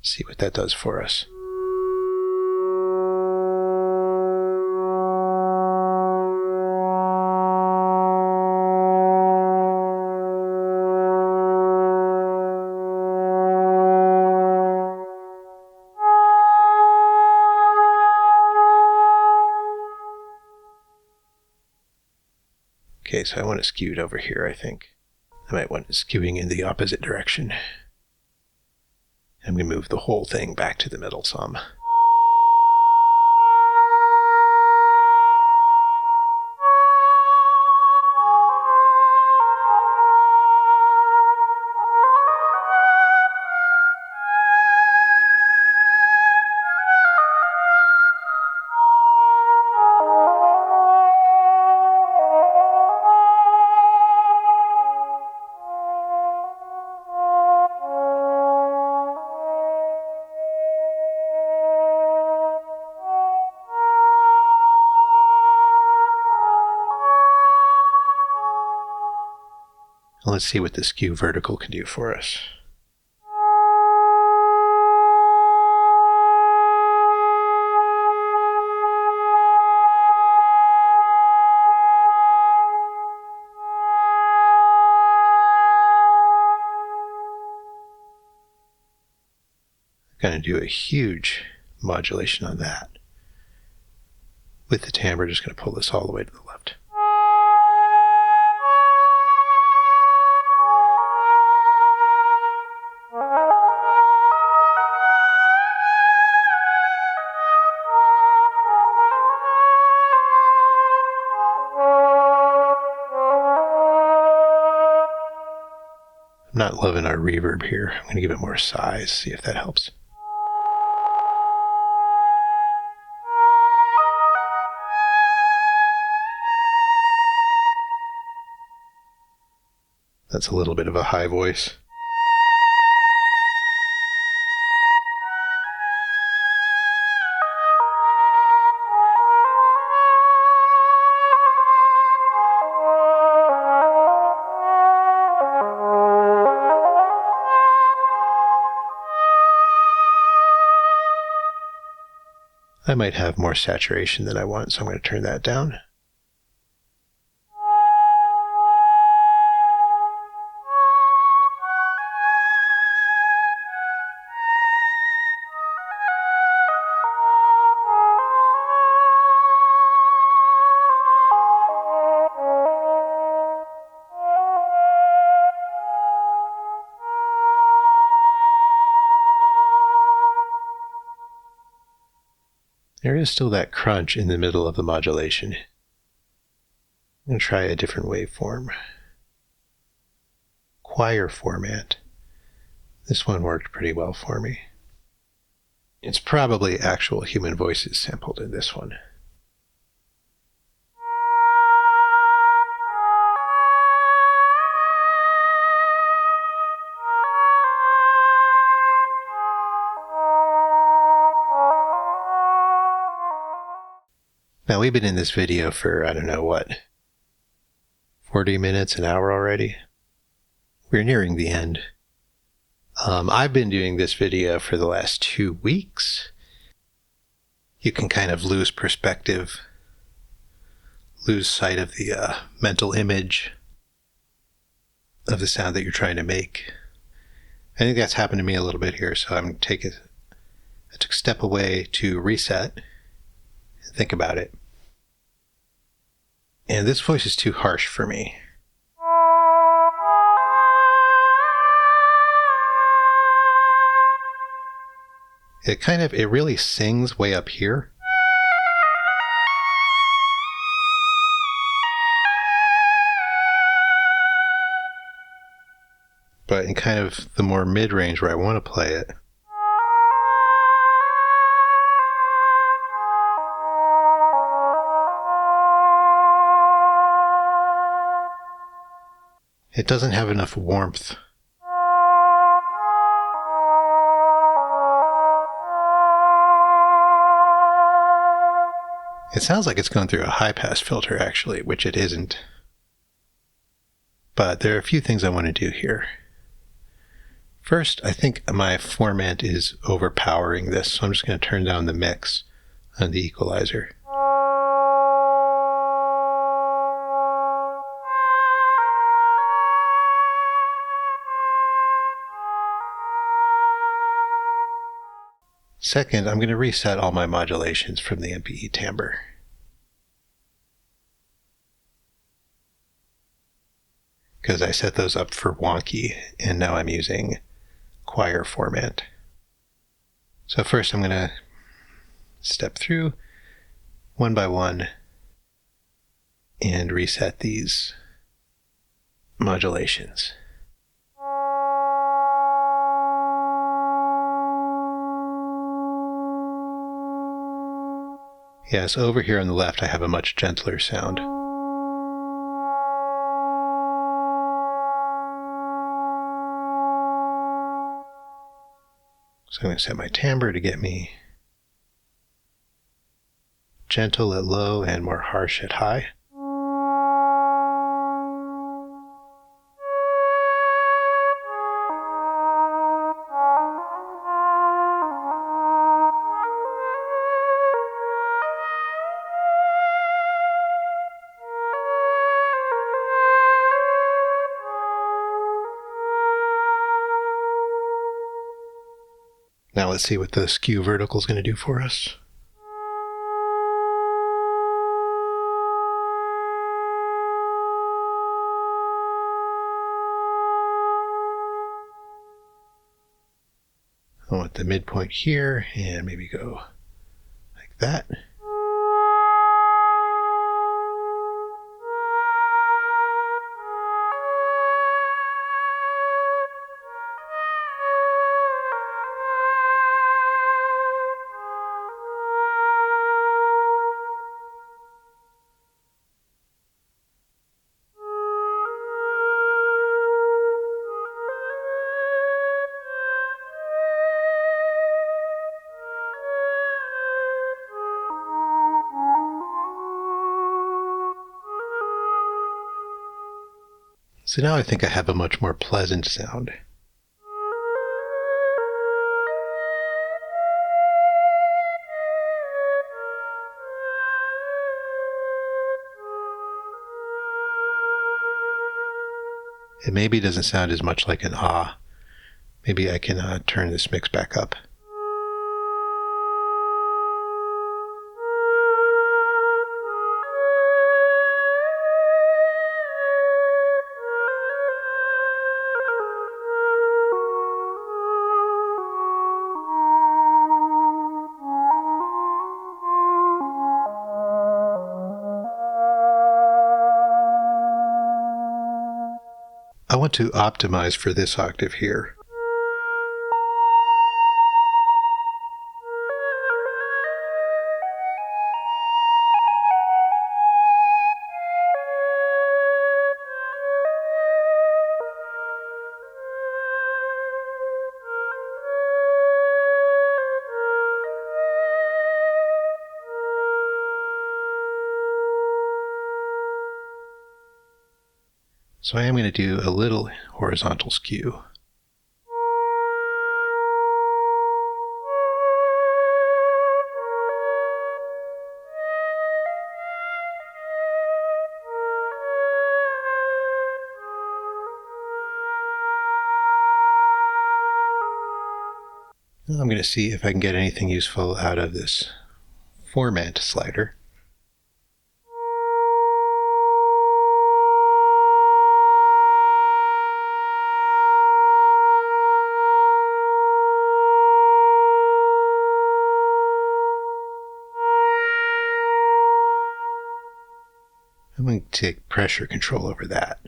See what that does for us. Okay, so I want it skewed over here, I think. I might want it skewing in the opposite direction. I'm going to move the whole thing back to the middle some. Let's see what the skew vertical can do for us. Going to do a huge modulation on that. With the timbre, just going to pull this all the way to the left. I'm not loving our reverb here. I'm going to give it more size, see if that helps. That's a little bit of a high voice. I might have more saturation than I want, so I'm going to turn that down. There is still that crunch in the middle of the modulation. I'm going to try a different waveform. Choir Formant. This one worked pretty well for me. It's probably actual human voices sampled in this one. Now, we've been in this video for, I don't know what, 40 minutes, an hour already? We're nearing the end. I've been doing this video for the last 2 weeks. You can kind of lose perspective, lose sight of the mental image of the sound that you're trying to make. I think that's happened to me a little bit here, so I took a step away to reset. Think about it. And this voice is too harsh for me. It really sings way up here. But in kind of the more mid-range where I want to play it, it doesn't have enough warmth. It sounds like it's going through a high-pass filter, actually, which it isn't. But there are a few things I want to do here. First, I think my Formant is overpowering this, so I'm just going to turn down the mix on the equalizer. Second, I'm going to reset all my modulations from the MPE timbre. Because I set those up for Wonky, and now I'm using Choir Formant. So first I'm going to step through one by one and reset these modulations. Yeah, so over here on the left I have a much gentler sound. So I'm going to set my timbre to get me gentle at low and more harsh at high. Now Now let's see what the skew vertical is going to do for us. I want the midpoint here, and maybe go like that. So now I think I have a much more pleasant sound. It maybe doesn't sound as much like an ah. Maybe I can turn this mix back up. I want to optimize for this octave here. So I am going to do a little horizontal skew. Now I'm going to see if I can get anything useful out of this Formant slider. I'm going to take pressure control over that.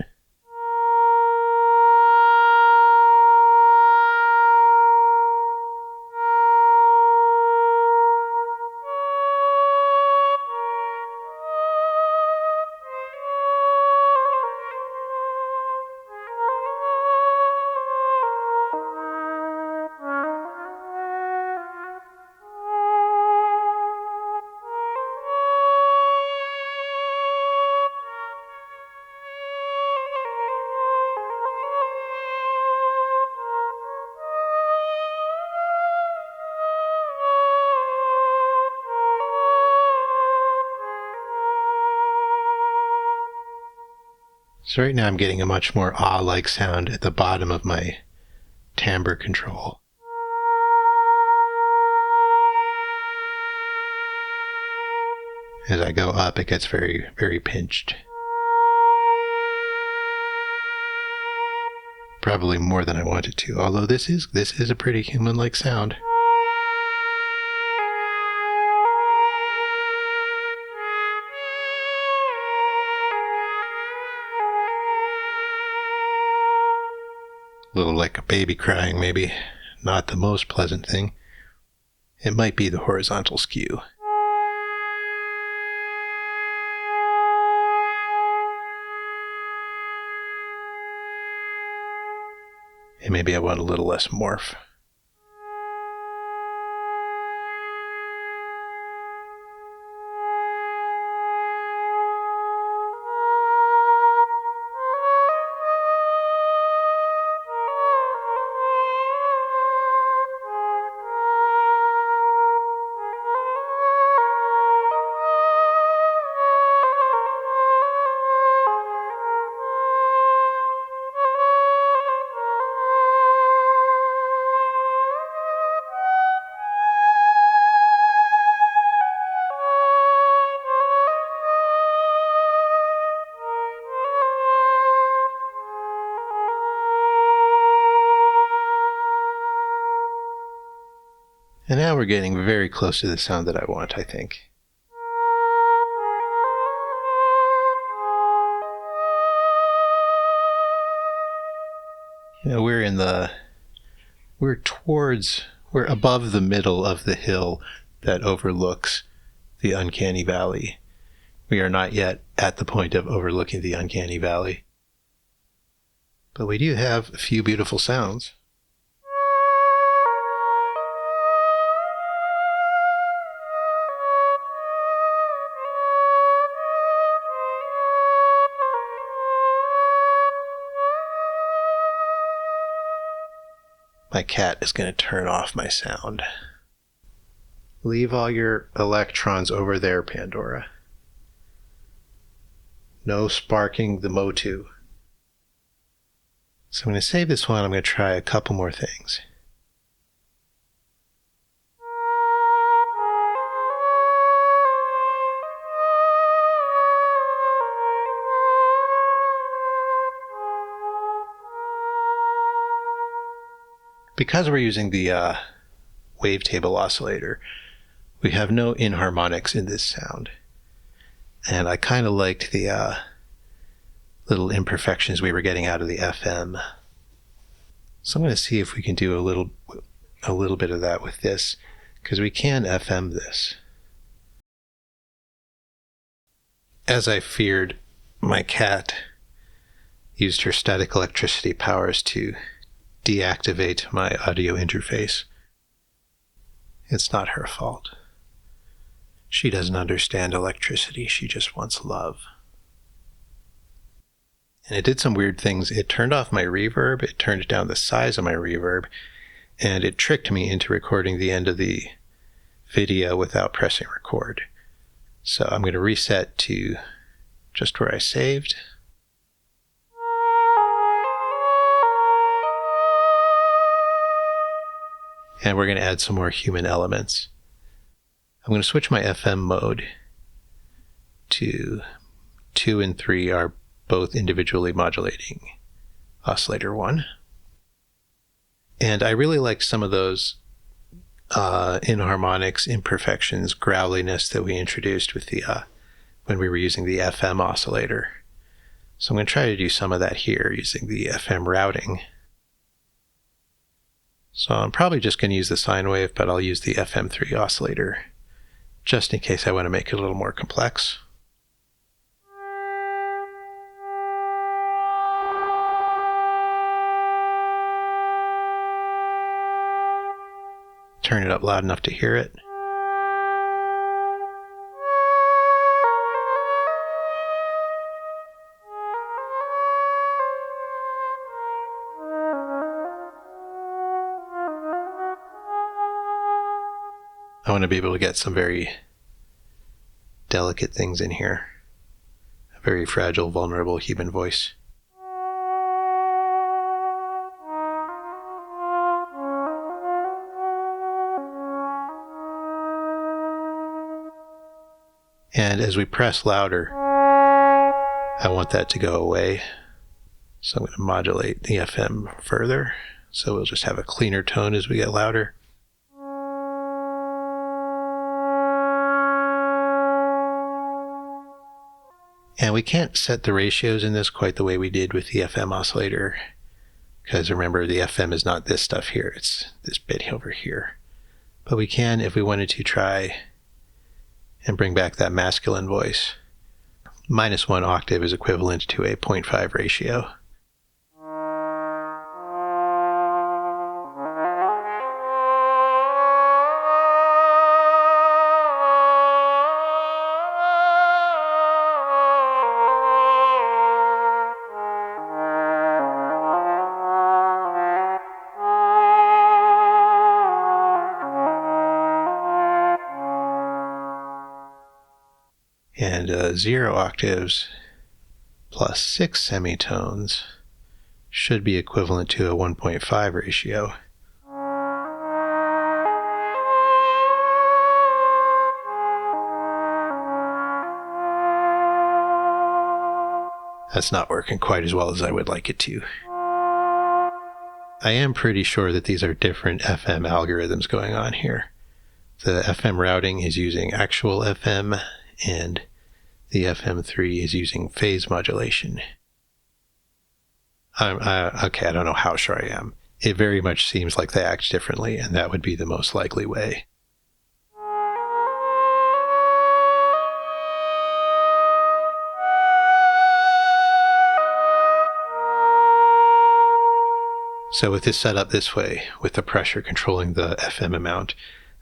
So right now I'm getting a much more ah-like sound at the bottom of my timbre control. As I go up, it gets very, very pinched. Probably more than I want it to, although this is a pretty human-like sound. A little like a baby crying, maybe. Not the most pleasant thing. It might be the horizontal skew. And maybe I want a little less morph. And now we're getting very close to the sound that I want, I think. You know, we're above the middle of the hill that overlooks the uncanny valley. We are not yet at the point of overlooking the uncanny valley. But we do have a few beautiful sounds. My cat is going to turn off my sound. Leave all your electrons over there, Pandora. No sparking the Motu. So I'm going to save this one. I'm going to try a couple more things. Because we're using the Wavetable oscillator, we have no inharmonics in this sound. And I kind of liked the little imperfections we were getting out of the FM. So I'm going to see if we can do a little bit of that with this, because we can FM this. As I feared, my cat used her static electricity powers to deactivate my audio interface. It's not her fault. She doesn't understand electricity, she just wants love. And it did some weird things. It turned off my reverb, it turned down the size of my reverb, and it tricked me into recording the end of the video without pressing record. So I'm going to reset to just where I saved. And we're going to add some more human elements. I'm going to switch my FM mode to 2 and 3 are both individually modulating oscillator 1. And I really like some of those inharmonics, imperfections, growliness that we introduced with the when we were using the FM oscillator. So I'm going to try to do some of that here using the FM routing. So I'm probably just going to use the sine wave, but I'll use the FM3 oscillator just in case I want to make it a little more complex. Turn it up loud enough to hear it. I want to be able to get some very delicate things in here. A very fragile, vulnerable human voice. And as we press louder, I want that to go away. So I'm going to modulate the FM further. So we'll just have a cleaner tone as we get louder. And we can't set the ratios in this quite the way we did with the FM oscillator, because remember, the FM is not this stuff here, it's this bit over here. But we can, if we wanted to, try and bring back that masculine voice. -1 octave is equivalent to a 0.5 ratio. And 0 octaves plus 6 semitones should be equivalent to a 1.5 ratio. That's not working quite as well as I would like it to. I am pretty sure that these are different FM algorithms going on here. The FM routing is using actual FM, and the FM3 is using phase modulation. Okay, I don't know how sure I am. It very much seems like they act differently, and that would be the most likely way. So with this set up this way, with the pressure controlling the FM amount,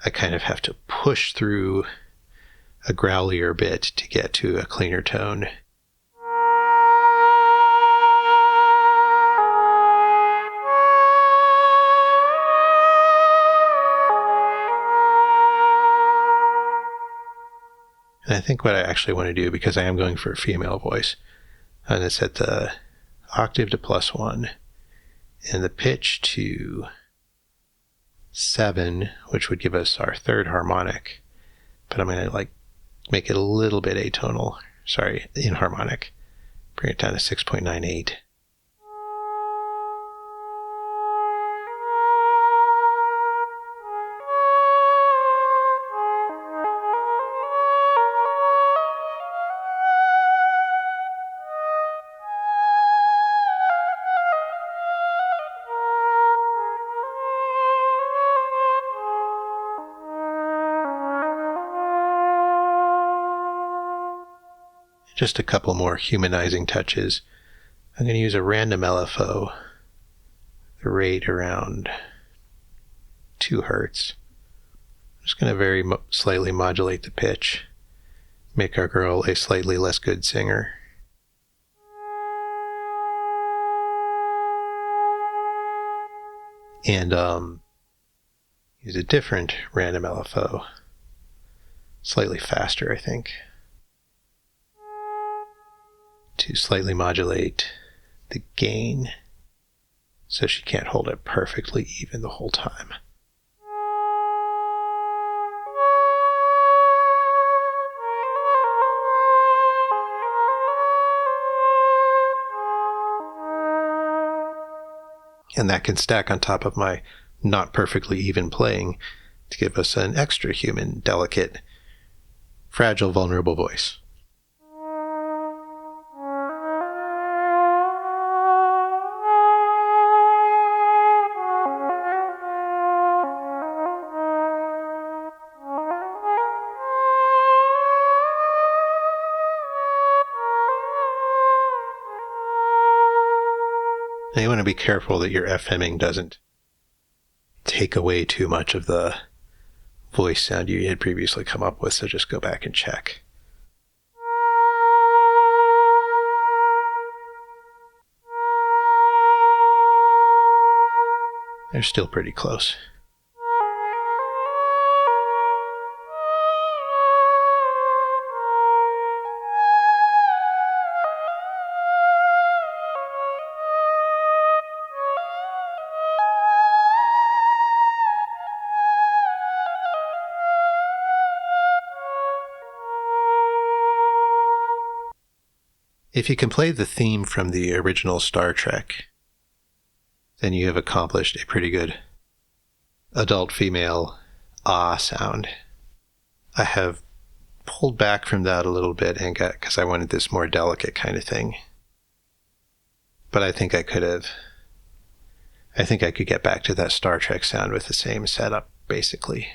I kind of have to push through a growlier bit to get to a cleaner tone. And I think what I actually want to do, because I am going for a female voice, I'm going to set the octave to +1 and the pitch to 7, which would give us our third harmonic. But I'm going to make it a little bit atonal, inharmonic. Bring it down to 6.98. Just a couple more humanizing touches. I'm going to use a random LFO, the rate around 2 Hertz. I'm just going to very slightly modulate the pitch, make our girl a slightly less good singer. And use a different random LFO, slightly faster, I think, to slightly modulate the gain so she can't hold it perfectly even the whole time. And that can stack on top of my not perfectly even playing to give us an extra human, delicate, fragile, vulnerable voice. Now you want to be careful that your FMing doesn't take away too much of the voice sound you had previously come up with, so just go back and check. They're still pretty close. If you can play the theme from the original Star Trek, then you have accomplished a pretty good adult female ah sound. I have pulled back from that a little bit because I wanted this more delicate kind of thing. But I think I could get back to that Star Trek sound with the same setup, basically.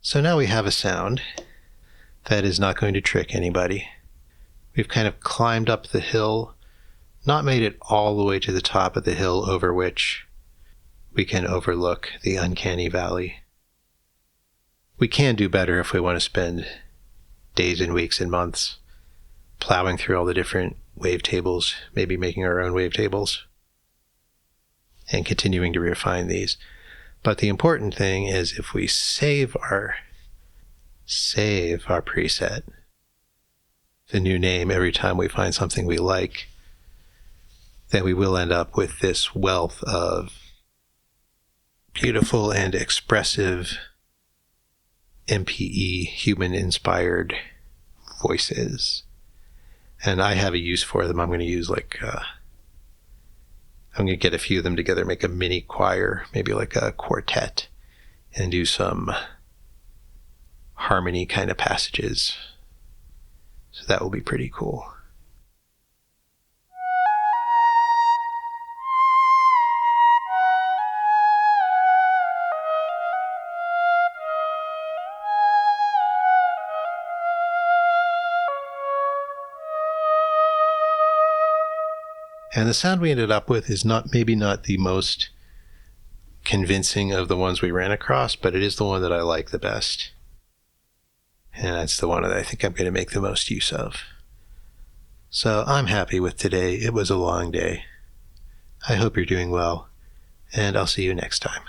So now we have a sound that is not going to trick anybody. We've kind of climbed up the hill, not made it all the way to the top of the hill over which we can overlook the uncanny valley. We can do better if we want to spend days and weeks and months plowing through all the different wavetables, maybe making our own wavetables, and continuing to refine these. But the important thing is if we save our preset, the new name, every time we find something we like, then we will end up with this wealth of beautiful and expressive MPE, human-inspired voices. And I have a use for them. I'm going to use I'm going to get a few of them together, make a mini choir, maybe like a quartet, and do some harmony kind of passages. So that will be pretty cool. And the sound we ended up with is maybe not the most convincing of the ones we ran across, but it is the one that I like the best. And that's the one that I think I'm going to make the most use of. So I'm happy with today. It was a long day. I hope you're doing well, and I'll see you next time.